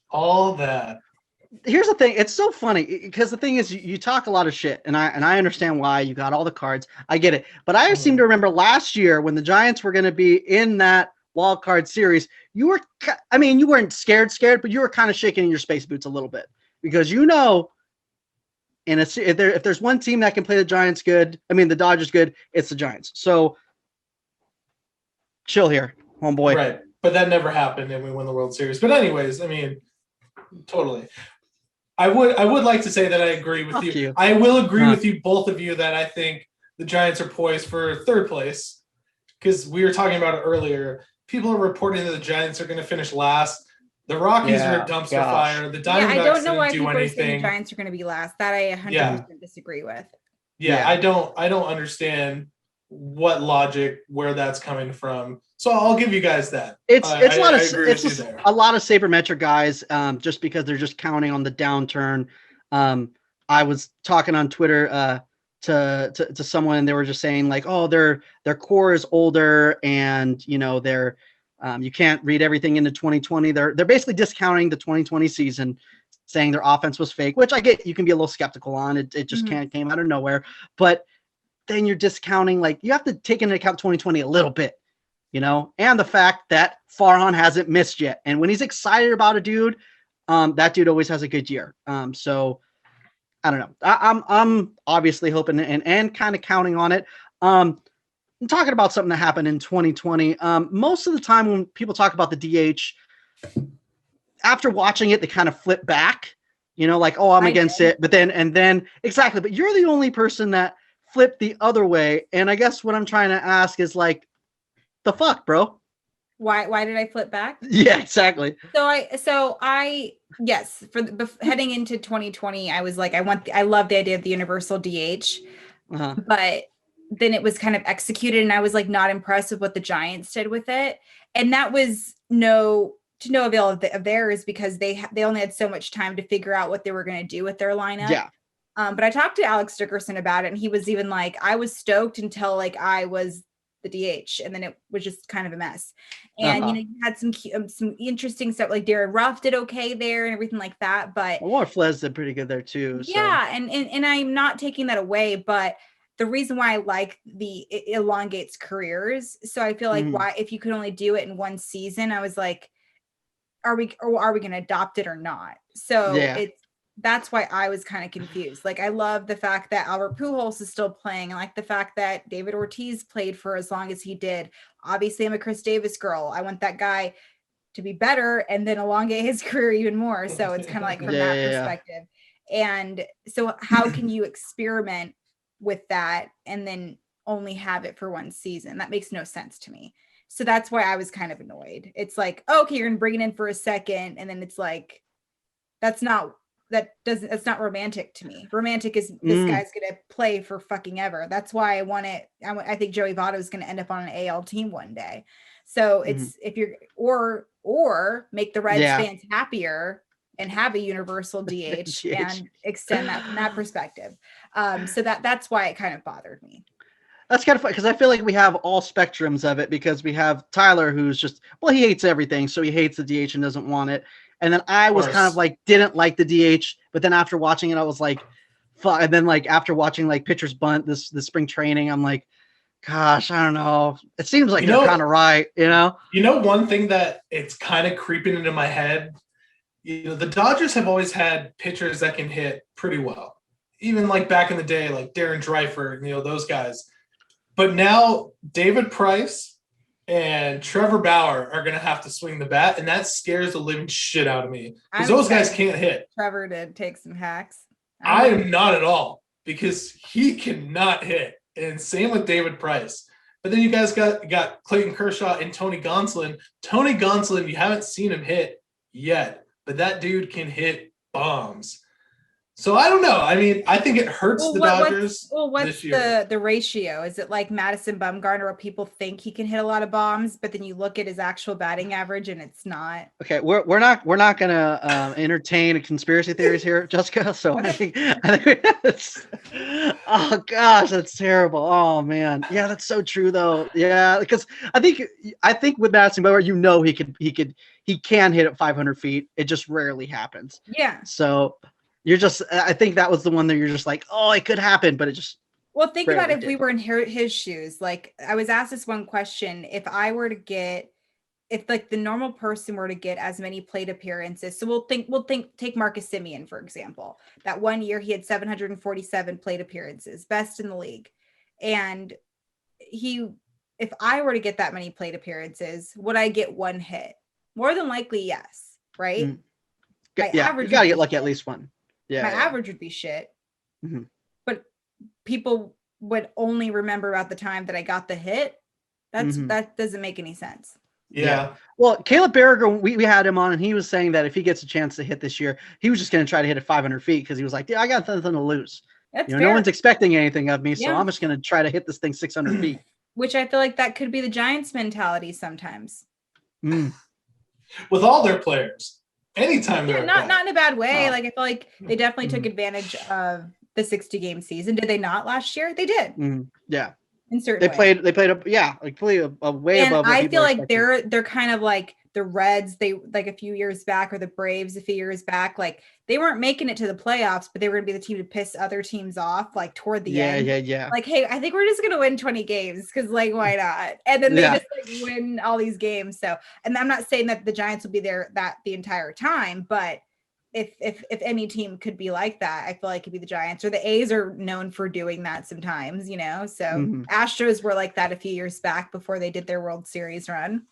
All that. Here's the thing. It's so funny because the thing is you talk a lot of shit, and I understand why. You got all the cards. I get it. But I seem to remember last year when the Giants were going to be in that wild card series, you weren't scared, but you were kind of shaking in your space boots a little bit because and if there's one team that can play the the Dodgers good, it's the Giants. So chill here, homeboy. Right. But that never happened and we won the World Series. But anyways, totally. I would like to say that I agree with you. I will agree with you, both of you, that I think the Giants are poised for third place because we were talking about it earlier. People are reporting that the Giants are going to finish last. The Rockies are a dumpster fire. The Diamondbacks I don't know why didn't do people anything. are saying the Giants are going to be last. That I 100% disagree with. Yeah, I don't understand what logic, where that's coming from. So I'll give you guys that. It's a lot of sabermetric guys, just because they're just counting on the downturn. I was talking on Twitter to someone, and they were just saying like, oh, their core is older, and they're you can't read everything into 2020. They're basically discounting the 2020 season, saying their offense was fake, which I get. You can be a little skeptical on it. It just came out of nowhere, but then you're discounting, like, you have to take into account 2020 a little bit, and the fact that Farhan hasn't missed yet. And when he's excited about a dude, that dude always has a good year. So I don't know. I'm obviously hoping and kind of counting on it. I'm talking about something that happened in 2020. Most of the time when people talk about the DH, after watching it, they kind of flip back, like, oh, I'm against it. But then exactly. But you're the only person that flipped the other way. And I guess what I'm trying to ask is, like, The fuck, bro? Why did I flip back? Yeah, exactly. So I yes, heading into 2020, I was like, I love the idea of the universal DH, but then it was kind of executed, and I was like not impressed with what the Giants did with it, and that was no avail of theirs because they only had so much time to figure out what they were going to do with their lineup. Yeah. But I talked to Alex Dickerson about it, and he was even like, I was stoked until like I was the DH, and then it was just kind of a mess. And you had some interesting stuff, like Darren Ruff did okay there and everything like that. But War Flez did pretty good there too. Yeah, so. and I'm not taking that away, but the reason why I like it elongates careers. So I feel like why if you could only do it in one season, I was like, are we going to adopt it or not? So that's why I was kind of confused. Like, I love the fact that Albert Pujols is still playing. I like the fact that David Ortiz played for as long as he did. Obviously, I'm a Chris Davis girl. I want that guy to be better and then elongate his career even more. So it's kind of like from that perspective. And so how can you experiment with that and then only have it for one season? That makes no sense to me. So that's why I was kind of annoyed. It's like, okay, you're going to bring it in for a second. And then it's like, that's not romantic to me. Romantic is this guy's going to play for fucking ever. That's why I want it. I think Joey Votto is going to end up on an AL team one day. So it's if you're, or make the Reds fans happier and have a universal DH and extend that from that perspective. So that's why it kind of bothered me. That's kind of fun because I feel like we have all spectrums of it because we have Tyler who's just, well, he hates everything. So he hates the DH and doesn't want it. And then I was kind of like, didn't like the DH, but then after watching it, I was like, fuck. And then like after watching like pitchers bunt this spring training, I'm like, gosh, I don't know. It seems like you're kind of right, you know? One thing that it's kind of creeping into my head, the Dodgers have always had pitchers that can hit pretty well. Even like back in the day, like Darren Dreifert, those guys. But now David Price and Trevor Bauer are going to have to swing the bat, and that scares the living shit out of me because those guys can't hit. Trevor did take some hacks. I am not at all because he cannot hit, and same with David Price. But then you guys got Clayton Kershaw and Tony Gonsolin. Tony Gonsolin, you haven't seen him hit yet, but that dude can hit bombs. So I don't know. I mean, I think it hurts the Dodgers. What's this year. the ratio? Is it like Madison Bumgarner where people think he can hit a lot of bombs, but then you look at his actual batting average and it's not? Okay, we're not gonna entertain conspiracy theories here, Jessica. So I think it's, oh gosh, that's terrible. Oh man, yeah, that's so true though. Yeah, because I think with Madison Bumgarner, he can hit at 500 feet. It just rarely happens. Yeah. So. I think that was the one that you're just like, oh, it could happen, but it just. Well, think about if we were in his shoes. Like, I was asked this one question: if like the normal person were to get as many plate appearances, so take Marcus Semien for example. That one year he had 747 plate appearances, best in the league, and if I were to get that many plate appearances, would I get one hit? More than likely, yes. Right? Mm-hmm. You gotta get lucky at least one. Yeah, my average would be shit, but people would only remember about the time that I got the hit. That doesn't make any sense. Yeah. Well, Caleb Berriger, we had him on, and he was saying that if he gets a chance to hit this year, he was just going to try to hit at 500 feet because he was like, I got nothing to lose. That's no one's expecting anything of me, so I'm just going to try to hit this thing 600 feet. Which I feel like that could be the Giants' mentality sometimes. With all their players. Anytime they're not in a bad way. Like I feel like they definitely took advantage of the 60-game season. Did they not last year? They did. Yeah. In certain they played a way and above. I feel like they're kind of like the Reds. They like a few years back, or the Braves a few years back. Like they weren't making it to the playoffs, but they were going to be the team to piss other teams off. Like toward the end. Yeah. Like, hey, I think we're just going to win 20 games because, like, why not? And then they just like win all these games. So, and I'm not saying that the Giants will be there the entire time, but if any team could be like that, I feel like it could be the Giants, or the A's are known for doing that sometimes, So Astros were like that a few years back before they did their World Series run.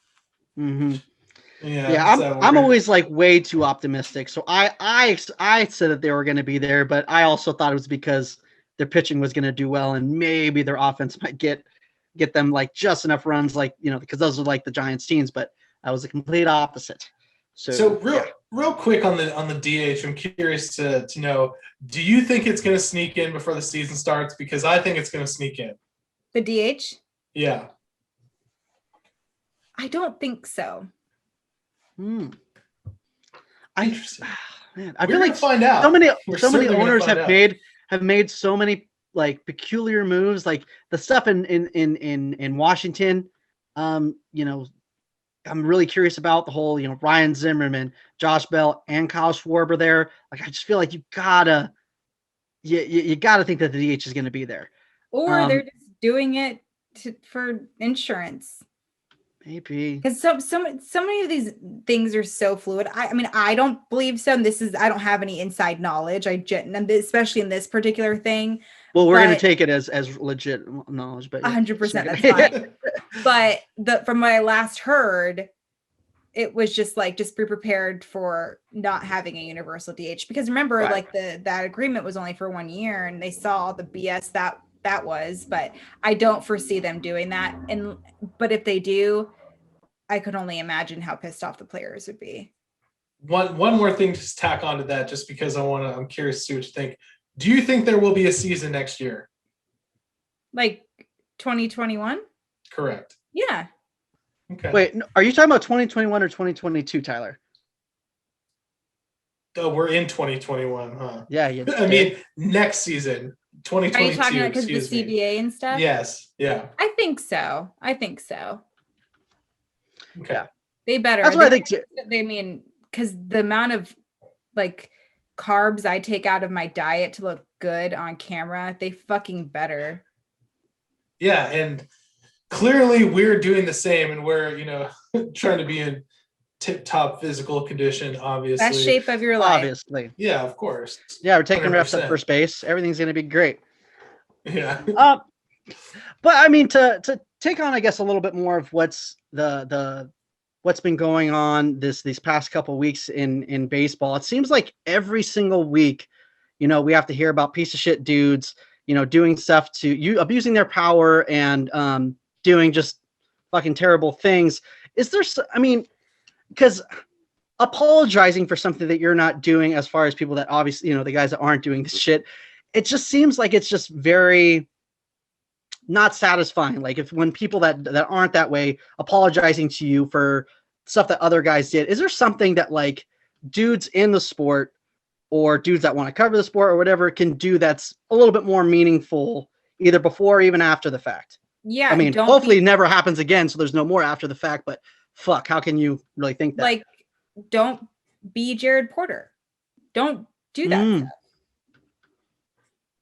Yeah, I'm always like way too optimistic. So I said that they were going to be there, but I also thought it was because their pitching was going to do well and maybe their offense might get get them like just enough runs, like, you know, because those are like the Giants teams, but that was the complete opposite. So real quick on the DH, I'm curious to know, do you think it's going to sneak in before the season starts? Because I think it's going to sneak in. The DH? Yeah. I don't think so. Interesting. Man, I We're feel like gonna find out. so many Certainly gonna owners find have made so many like peculiar moves, like the stuff in Washington. You know, I'm really curious about the whole, you know, Ryan Zimmerman, Josh Bell, and Kyle Schwarber there. Like, I just feel like you gotta think that the DH is going to be there, or they're just doing it for insurance. Maybe, because so many of these things are so fluid. I mean, I don't believe so. And I don't have any inside knowledge. Especially in this particular thing. Well, we're going to take it as legit knowledge, but 100%, that's fine. But from what I last heard, it was just be prepared for not having a universal DH, because remember, right, like that agreement was only for 1 year, and they saw all the BS that was. But I don't foresee them doing that. But if they do, I could only imagine how pissed off the players would be. One more thing to tack onto that, just because I'm curious to see what you think. Do you think there will be a season next year? Like 2021? Correct. Yeah. Okay. Wait, are you talking about 2021 or 2022, Tyler? Oh, we're in 2021, huh? Yeah. I mean, next season, 2022. Are you talking about because of the CBA and stuff? Yes. Yeah. I think so. Okay. Yeah. They better. That's what I think too. They mean, because the amount of like carbs I take out of my diet to look good on camera, they fucking better. Yeah, and clearly we're doing the same, and we're, you know, trying to be in tip-top physical condition, obviously. Best shape of your life. Obviously. Yeah, of course. Yeah, we're taking 100%. Reps at first base. Everything's going to be great. Yeah. But I mean, to take on, I guess, a little bit more of what's what's been going on these past couple of weeks in baseball. It seems like every single week, you know, we have to hear about piece of shit dudes, you know, doing stuff abusing their power and doing just fucking terrible things. Is there, I mean, because apologizing for something that you're not doing, as far as people that obviously, you know, the guys that aren't doing this shit, it just seems like it's just very not satisfying. Like when people that aren't that way apologizing to you for stuff that other guys did, is there something that like dudes in the sport or dudes that want to cover the sport or whatever can do that's a little bit more meaningful, either before or even after the fact? Yeah. I mean, hopefully it never happens again, so there's no more after the fact, but fuck, how can you really think that? Like, don't be Jarred Porter. Don't do that stuff.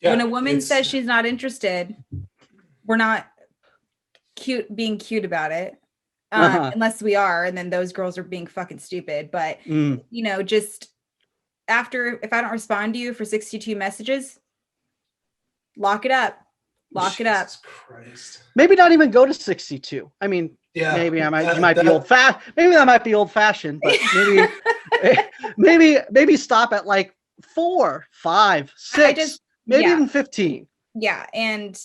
Yeah, when a woman says she's not interested, we're not being cute about it. Unless we are, and then those girls are being fucking stupid. But you know, just if I don't respond to you for 62 messages, lock it up. Jesus Christ. Maybe not even go to 62. I mean, yeah, maybe you might be old fashioned. Maybe that might be old fashioned, but maybe stop at like 4, 5, 6, maybe even 15. Yeah, and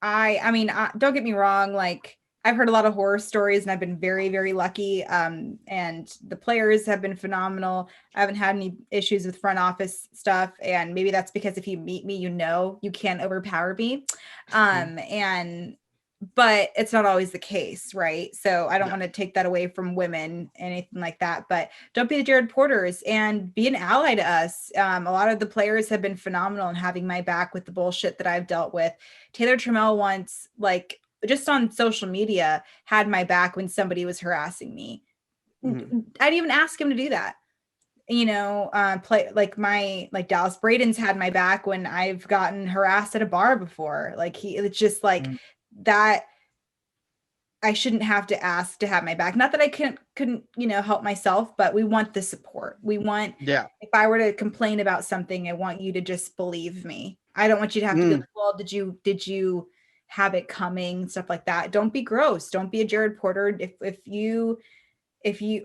I mean, don't get me wrong, like I've heard a lot of horror stories, and I've been very, very lucky. And the players have been phenomenal. I haven't had any issues with front office stuff, and maybe that's because if you meet me, you know you can't overpower me. But it's not always the case, right? So I don't want to take that away from women, anything like that. But don't be the Jarred Porters, and be an ally to us. A lot of the players have been phenomenal in having my back with the bullshit that I've dealt with. Taylor Trammell once, like, just on social media, had my back when somebody was harassing me. Mm-hmm. I'd even ask him to do that. You know, Dallas Braden's had my back when I've gotten harassed at a bar before. Like it's just like that. I shouldn't have to ask to have my back. Not that I couldn't, you know, help myself, but we want the support. We want, if I were to complain about something, I want you to just believe me. I don't want you to have to be like, well, did you have it coming, stuff like that. Don't be gross. Don't be a Jarred Porter. If you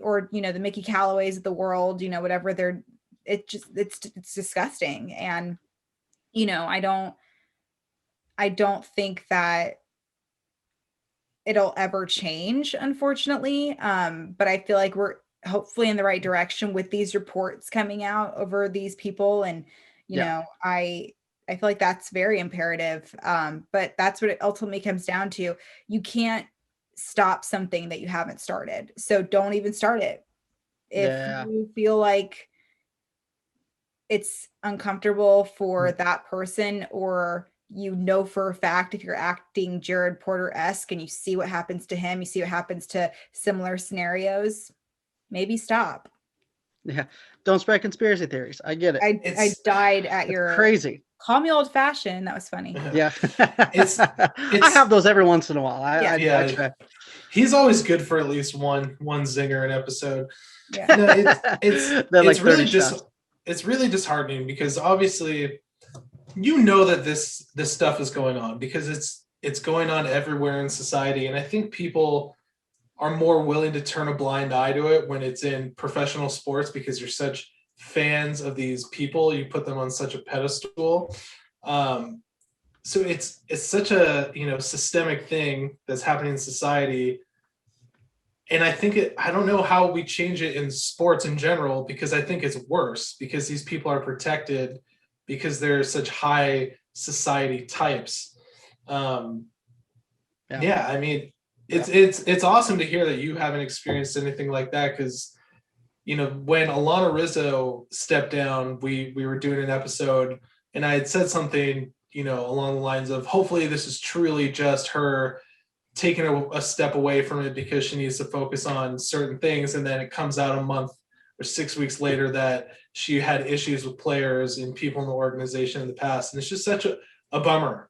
or, you know, the Mickey Callaways of the world, you know, whatever, it's disgusting. And, you know, I don't think that it'll ever change, unfortunately. But I feel like we're hopefully in the right direction with these reports coming out over these people. And, you know, I feel like that's very imperative. But that's what it ultimately comes down to. You can't stop something that you haven't started. So don't even start it. If you feel like it's uncomfortable for that person, or you know for a fact if you're acting Jared Porter-esque and you see what happens to him, you see what happens to similar scenarios, maybe stop. Yeah. Don't spread conspiracy theories. I get it. I died at your crazy. Call me old fashioned. That was funny. Yeah. I have those every once in a while. I try. He's always good for at least one zinger an episode. Yeah. No, it's really disheartening because obviously you know that this stuff is going on because it's going on everywhere in society, and I think people are more willing to turn a blind eye to it when it's in professional sports because you're such fans of these people, you put them on such a pedestal. So it's such a systemic thing that's happening in society. And I think I don't know how we change it in sports in general, because I think it's worse because these people are protected because they're such high society types. I mean, it's awesome to hear that you haven't experienced anything like that, because when Alana Rizzo stepped down, we were doing an episode and I had said something along the lines of, hopefully this is truly just her taking a step away from it because she needs to focus on certain things, and then it comes out a month or 6 weeks later that she had issues with players and people in the organization in the past, and it's just such a bummer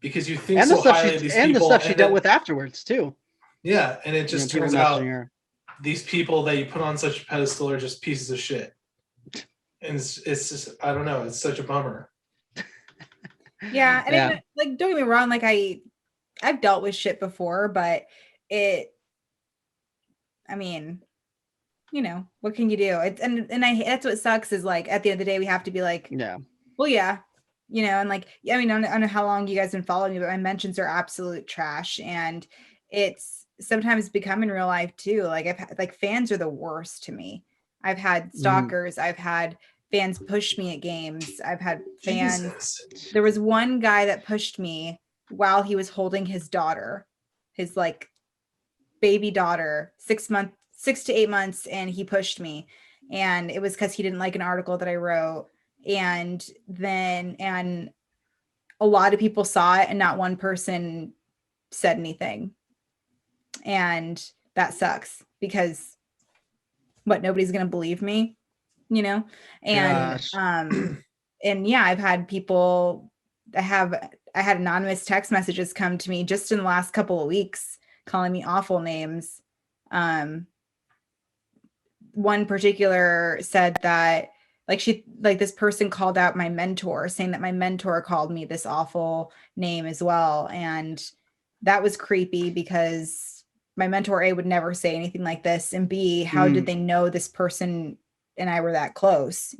because you think so highly of these people, and the stuff she dealt with afterwards too. Yeah, and it just turns out these people that you put on such a pedestal are just pieces of shit, and it's just, I don't know, it's such a bummer. Yeah, and like, don't get me wrong, like I've dealt with shit before, but I mean, what can you do? It's and that's what sucks is, like, at the end of the day, we have to be like, well, yeah, and like, I mean, I don't know how long you guys have been following me, but my mentions are absolute trash, and it's sometimes become in real life too. Like, I've had, like, fans are the worst to me. I've had stalkers. I've had fans push me at games. I've had fans. Jesus. There was one guy that pushed me while he was holding his daughter, his like baby daughter, 6 to 8 months, and he pushed me, and it was because he didn't like an article that I wrote, and a lot of people saw it and not one person said anything, and that sucks because nobody's gonna believe me, and and yeah, I've had people I had anonymous text messages come to me just in the last couple of weeks calling me awful names. One particular said that this person called out my mentor, saying that my mentor called me this awful name as well. And that was creepy because my mentor, A, would never say anything like this. And B, how did they know this person and I were that close,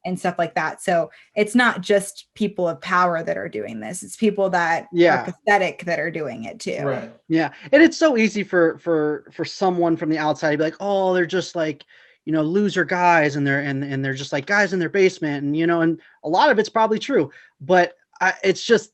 and stuff like that. So it's not just people of power that are doing this. It's people that are pathetic that are doing it too. Right. Yeah. And it's so easy for someone from the outside to be like, oh, they're just like, loser guys, and they're just like guys in their basement. And, and a lot of it's probably true, but it's just,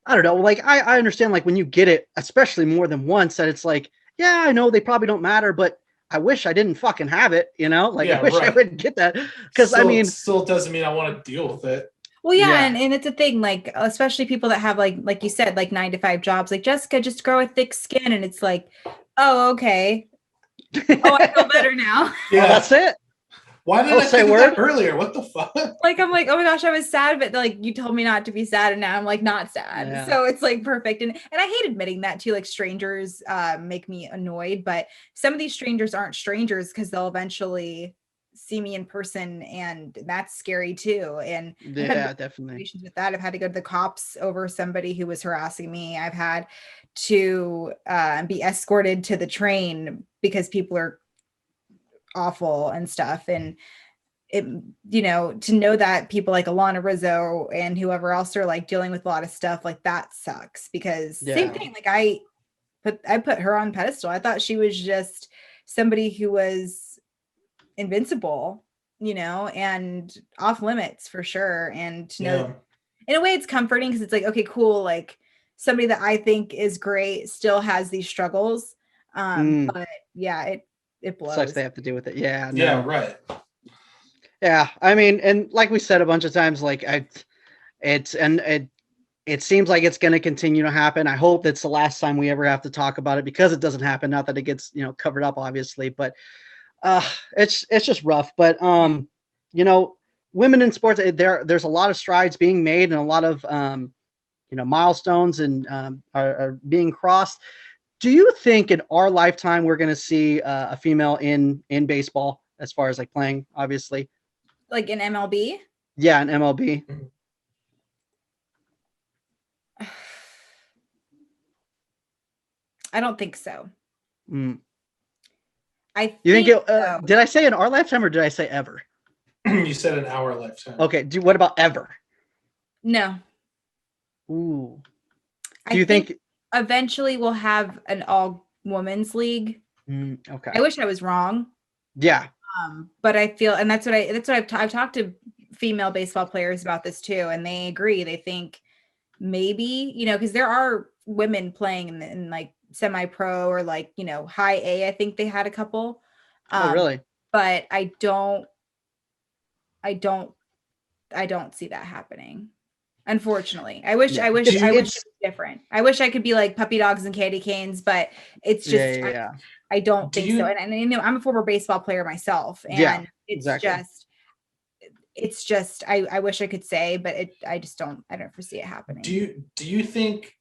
I don't know. Like, I understand, like, when you get it, especially more than once, that it's like, yeah, I know they probably don't matter, but I wish I didn't fucking have it, Like, I wish I wouldn't get that. Because I mean, still doesn't mean I want to deal with it. Well, yeah. And it's a thing, like, especially people that have like you said, like 9 to 5 jobs, like Jessica, just grow a thick skin. And it's like, oh, okay. Oh, I feel better now. Yeah, well, that's it. Why didn't I think of that earlier? What the fuck? Like, I'm like, oh my gosh, I was sad, but like, you told me not to be sad, and now I'm like not sad. Yeah. So it's like perfect. And I hate admitting that too. Like, strangers make me annoyed, but some of these strangers aren't strangers because they'll eventually see me in person, and that's scary too. And yeah, definitely. With that, I've had to go to the cops over somebody who was harassing me. I've had to be escorted to the train because people are awful and stuff. And it, to know that people like Alana Rizzo and whoever else are like dealing with a lot of stuff like that sucks, because same thing. Like, put her on pedestal. I thought she was just somebody who was invincible, and off limits for sure. And to know, in a way, it's comforting because it's like, okay, cool. Like somebody that I think is great still has these struggles. But yeah, it blows. Sucks they have to deal with it. Yeah. No. Yeah. Right. Yeah. I mean, and like we said a bunch of times, like it seems like it's going to continue to happen. I hope that's the last time we ever have to talk about it because it doesn't happen. Not that it gets, covered up obviously, but it's just rough. But, women in sports, there's a lot of strides being made and a lot of, milestones and are being crossed. Do you think in our lifetime we're going to see a female in baseball as far as like playing, obviously? Like in MLB? Yeah, in MLB. I don't think so. You think so. Did I say in our lifetime or did I say ever? You said in our lifetime. Okay. What about ever? No. Ooh. Do you think eventually we'll have an all women's league? Okay. I wish I was wrong. Yeah. But I feel, and that's what I've talked to female baseball players about this too, and they agree. They think maybe, because there are women playing in like semi-pro or like, high A. I think they had a couple. Oh, really? But I don't see that happening. Unfortunately, I wish it was different. I wish I could be like puppy dogs and candy canes, but it's just I don't think so. And I'm a former baseball player myself, and it's just I wish I could say, but I don't foresee it happening. Do you think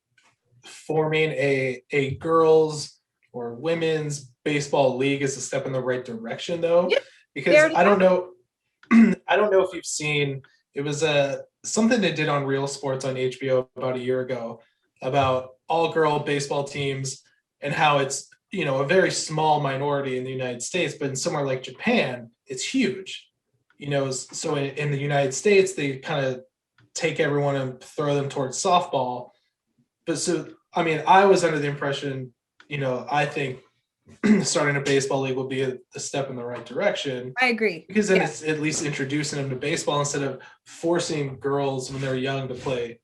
forming a girls or women's baseball league is a step in the right direction though? Yep. Because I don't know if you've seen, it was something they did on Real Sports on HBO about a year ago about all girl baseball teams and how it's, a very small minority in the United States, but in somewhere like Japan, it's huge. So in the United States, they kind of take everyone and throw them towards softball. But I was under the impression, I think starting a baseball league will be a step in the right direction. I agree. Because then it's at least introducing them to baseball instead of forcing girls when they're young to play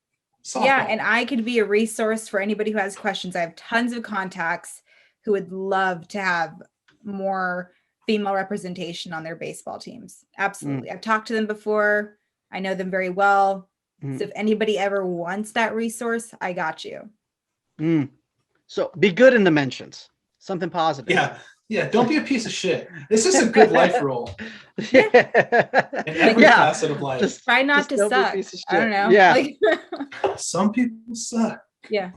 softball. Yeah, and I could be a resource for anybody who has questions. I have tons of contacts who would love to have more female representation on their baseball teams. Absolutely. I've talked to them before. I know them very well. So if anybody ever wants that resource, I got you. So be good in the mentions. Something positive. Yeah. Don't be a piece of shit. This is a good life role. In every facet of life. Just try not to suck. I don't know. Yeah. Some people suck. Yeah.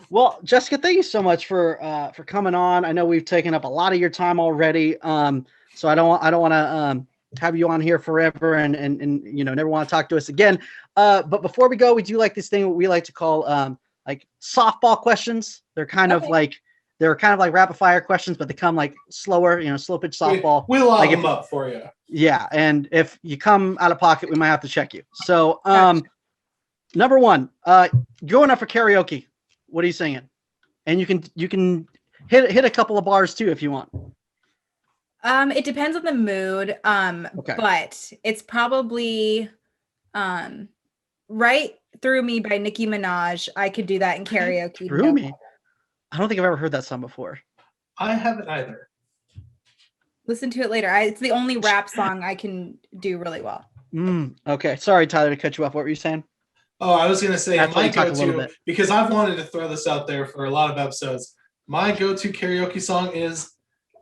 Well, Jessica, thank you so much for coming on. I know we've taken up a lot of your time already. So I don't want to have you on here forever and never want to talk to us again. But before we go, we do like this thing what we like to call like softball questions. They're kind of like rapid fire questions, but they come like slower, slow pitch softball. We'll line them up for you. Yeah, and if you come out of pocket, we might have to check you. So, number one, going up for karaoke. What are you singing? And you can hit a couple of bars too if you want. It depends on the mood. Okay. But it's probably Right Through Me by Nicki Minaj. I could do that in karaoke. Through Me? I don't think I've ever heard that song before. I haven't either. Listen to it later. It's the only rap song I can do really well. Okay. Sorry, Tyler, to cut you off. What were you saying? Oh, I was going to say my go-to, because I've wanted to throw this out there for a lot of episodes. My go-to karaoke song is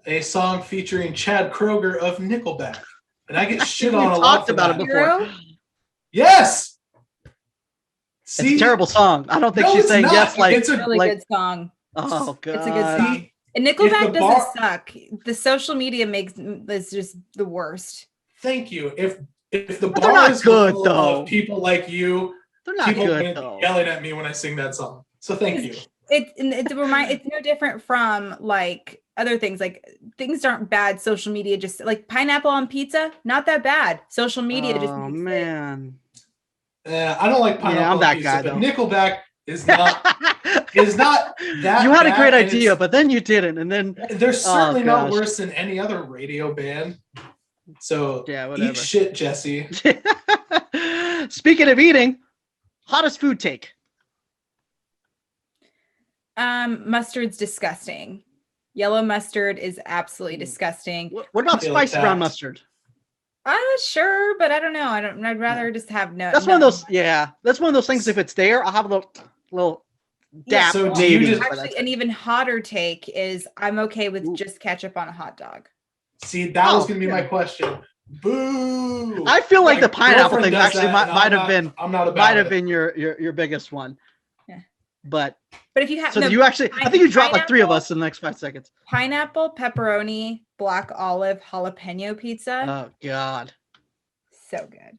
a song featuring Chad Kroeger of Nickelback. And I get shit on a lot for that. It before. Yes! See? It's a terrible song. I don't think she's saying not. Yes. Like, it's a really good song. Oh, God. It's a good song. And Nickelback doesn't suck. The social media is just the worst. Thank you. If the bar is good, full though. of people like you, they're not good, though. Yelling at me when I sing that song. So thank you. It's no different from like other things. Like things aren't bad. Social media just like pineapple on pizza, not that bad. Social media just makes man. I don't like pineapple on pizza, but Nickelback is not that. You had a great bad, and idea, but then you didn't, and then they're certainly not gosh. worse than any other radio band. So Yeah, whatever. eat shit, Jesse. Speaking of eating, hottest food take. Mustard's disgusting. Yellow mustard is absolutely disgusting. What about Feel spicy brown attacked. mustard? Sure, but I don't know. I'd rather just have no. That's one of those. Yeah, that's one of those things. If it's there, I'll have a little dap. so do you maybe. just- but Actually, that's an it. even hotter take is I'm okay with Ooh. just ketchup on a hot dog. See, that was Oh, going to be my question. Boo! I feel like My the pineapple girlfriend thing does actually that, and might have been I'm not about might have it. been your biggest one. Yeah. But But if you have so you actually, I think you dropped like 3 of us in the next 5 seconds. pineapple, pepperoni, black olive, jalapeno pizza, Oh God. so good.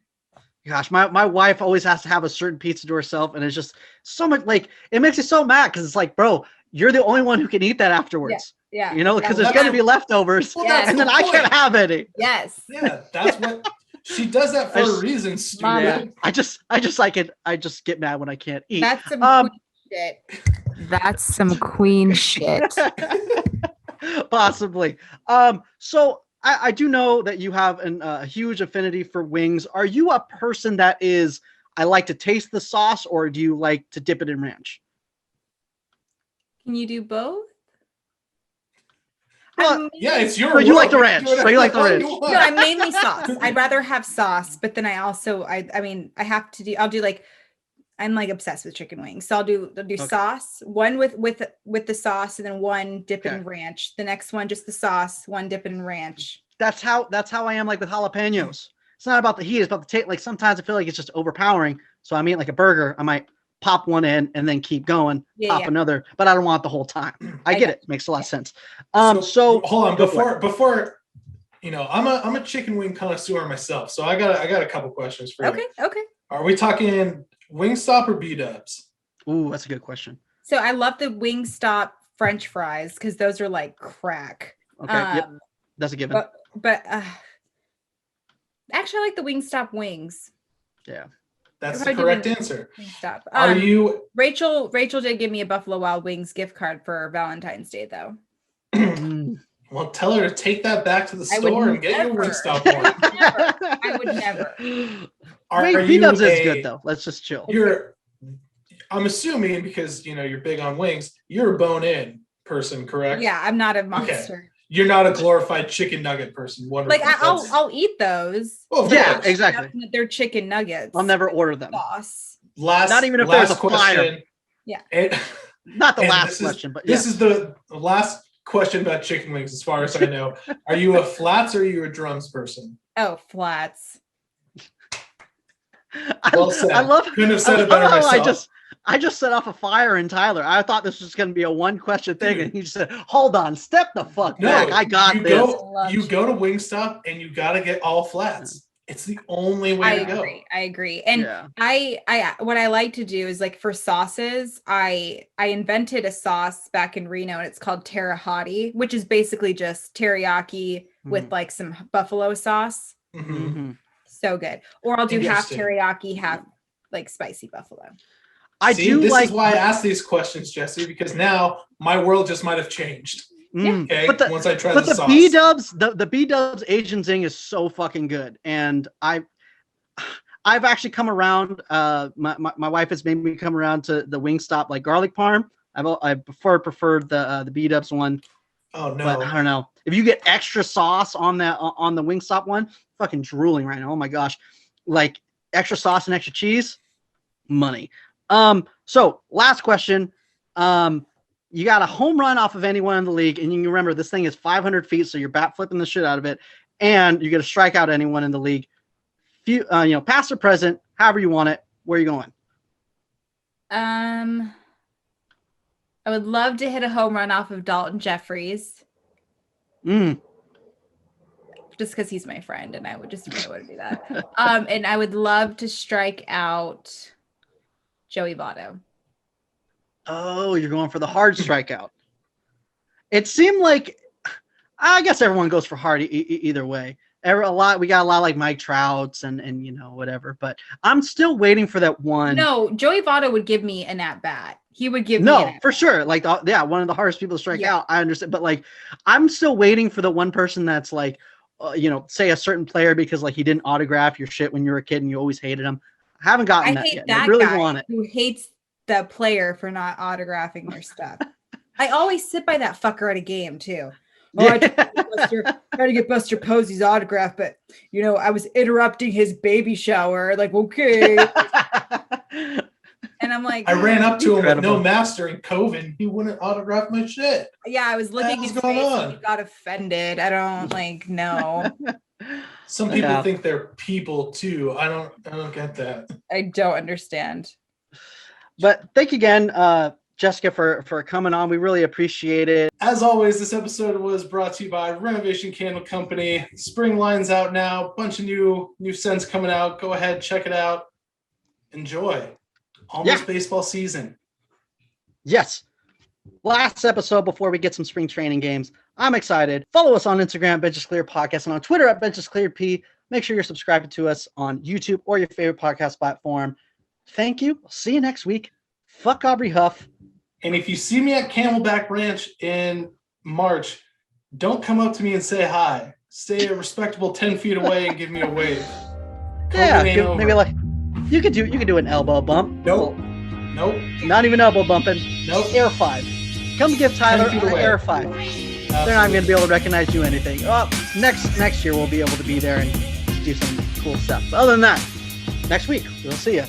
Gosh, my wife always has to have a certain pizza to herself, and it's just so much like it makes me so mad because it's like, bro, you're the only one who can eat that afterwards. Yeah. You know, because Yeah, there's gonna be leftovers, Well, that's and the then I point. can't have any. Yes. Yeah, that's what she does that for I a just- reason, stupid. Mama. I just get mad when I can't eat. That's some Um, queen shit. That's some queen shit. Possibly. So I do know that you have a huge affinity for wings. Are you a person that is, I like to taste the sauce, or do you like to dip it in ranch? Can you do both? Well, Yeah, it's your So you like the world. ranch. Do whatever So you like the hell ranch. want. No, I'm mainly sauce. I'd rather have sauce, but then I also I have to do. I'll do like I'm like obsessed with chicken wings, so I'll do sauce. One with the sauce, and then one dip in Okay. ranch. The next one just the sauce. One dip in ranch. That's how I am like with jalapenos. It's not about the heat, it's about the taste. Like sometimes I feel like it's just overpowering. So I mean like a burger, I might pop one in and then keep going, Yeah, pop yeah. another, but I don't want it the whole time. I I get got it. Makes a lot of sense. So hold on go for before I'm a chicken wing connoisseur myself, so I got a couple questions for you. Okay. Are we talking Wingstop or B-dubs? Ooh, that's a good question. So I love the Wingstop French fries because those are like crack. Okay, yep, that's a given. But actually, I like the Wingstop wings. Yeah. That's If the I do correct Wing- answer. Wingstop. Are you Rachel did give me a Buffalo Wild Wings gift card for Valentine's Day though. Mm. well, tell her to take that back to the I would store and get your never. Wingstop one. I would never. Wait, B-dubs is good though. Let's just chill. I'm assuming because you're big on wings, you're a bone-in person, correct? Yeah, I'm not a monster. You're not a glorified chicken nugget person. Wonderful. Like I'll eat those. Well, of Yeah, course. exactly. They're chicken nuggets. I'll never order them. Sauce. Not even if there's a fire. Yeah. Not the And last this is- question, but This is the last question about chicken wings, as far as I know. Are you a flats or are you a drums person? Oh, flats. Well said. I love. Couldn't have said I it better love how myself. I just set off a fire in Tyler. I thought this was going to be a one question thing, Dude. and he just said, "Hold on, step the fuck No, back. I got you this." You go to Wingstop and you got to get all flats. It's the only way to go. I agree. And Yeah. I what I like to do is like for sauces, I invented a sauce back in Reno and it's called teriyaki, which is basically just teriyaki with like some buffalo sauce. Mhm. Mhm. So good. Or I'll do half Interesting. teriyaki, half like spicy buffalo. I See, do this like. is why I asked these questions, Jesse, because now my world just might have changed. Mm. Okay, But the, once I try but the the sauce. B-dubs, the B-dubs Asian zing is so fucking good, and I've actually come around. My wife has made me come around to the Wingstop like garlic parm. I preferred the B-dubs one, Oh no! but I don't know if you get extra sauce on the Wingstop one. Fucking drooling right now. Oh my gosh, like extra sauce and extra cheese, money. So last question. You got a home run off of anyone in the league, and you can remember this thing is 500 feet, so you're bat flipping the shit out of it, and you get to strike out anyone in the league. Past or present, however you want it. Where are you going? I would love to hit a home run off of Dalton Jeffries Mm. just because he's my friend and I would just really want to do that. And I would love to strike out Joey Votto. Oh, you're going for the hard strikeout. It seemed like, I guess everyone goes for hard either way. We got a lot like Mike Trouts and you know, whatever. But I'm still waiting for that one. No, Joey Votto would give me an at bat. He would give me no, for sure. Like, one of the hardest people to strike out. I understand, but like, I'm still waiting for the one person that's like, say a certain player because like he didn't autograph your shit when you were a kid and you always hated him. I haven't gotten that yet. I really want it. Who hates the player for not autographing their stuff. I always sit by that fucker at a game too. Oh, I tried to get Buster Posey's autograph, but I was interrupting his baby shower. Like, okay. And I'm like, I ran up to him with no mask during COVID. He wouldn't autograph my shit. Yeah, I was licking his face and he got offended. I don't know. Some people think they're people too. I don't get that. I don't understand. But thank you again, Jessica, for coming on. We really appreciate it. As always, this episode was brought to you by Renovation Candle Company. Spring line's out now. Bunch of new scents coming out. Go ahead, check it out. Enjoy. Almost baseball season. Yes. Last episode before we get some spring training games. I'm excited. Follow us on Instagram, Benches Cleared Podcast, and on Twitter at Benches Cleared P. Make sure you're subscribed to us on YouTube or your favorite podcast platform. Thank you. See you next week. Fuck Aubrey Huff. And if you see me at Camelback Ranch in March, don't come up to me and say hi. Stay a respectable 10 feet away and give me a wave. Maybe like you could do an elbow bump. Nope. Not even elbow bumping. Nope. Air 5. Come give Tyler an Air 5. Absolutely. They're not going to be able to recognize you anything. Oh, next year we'll be able to be there and do some cool stuff. But other than that, next week we'll see you.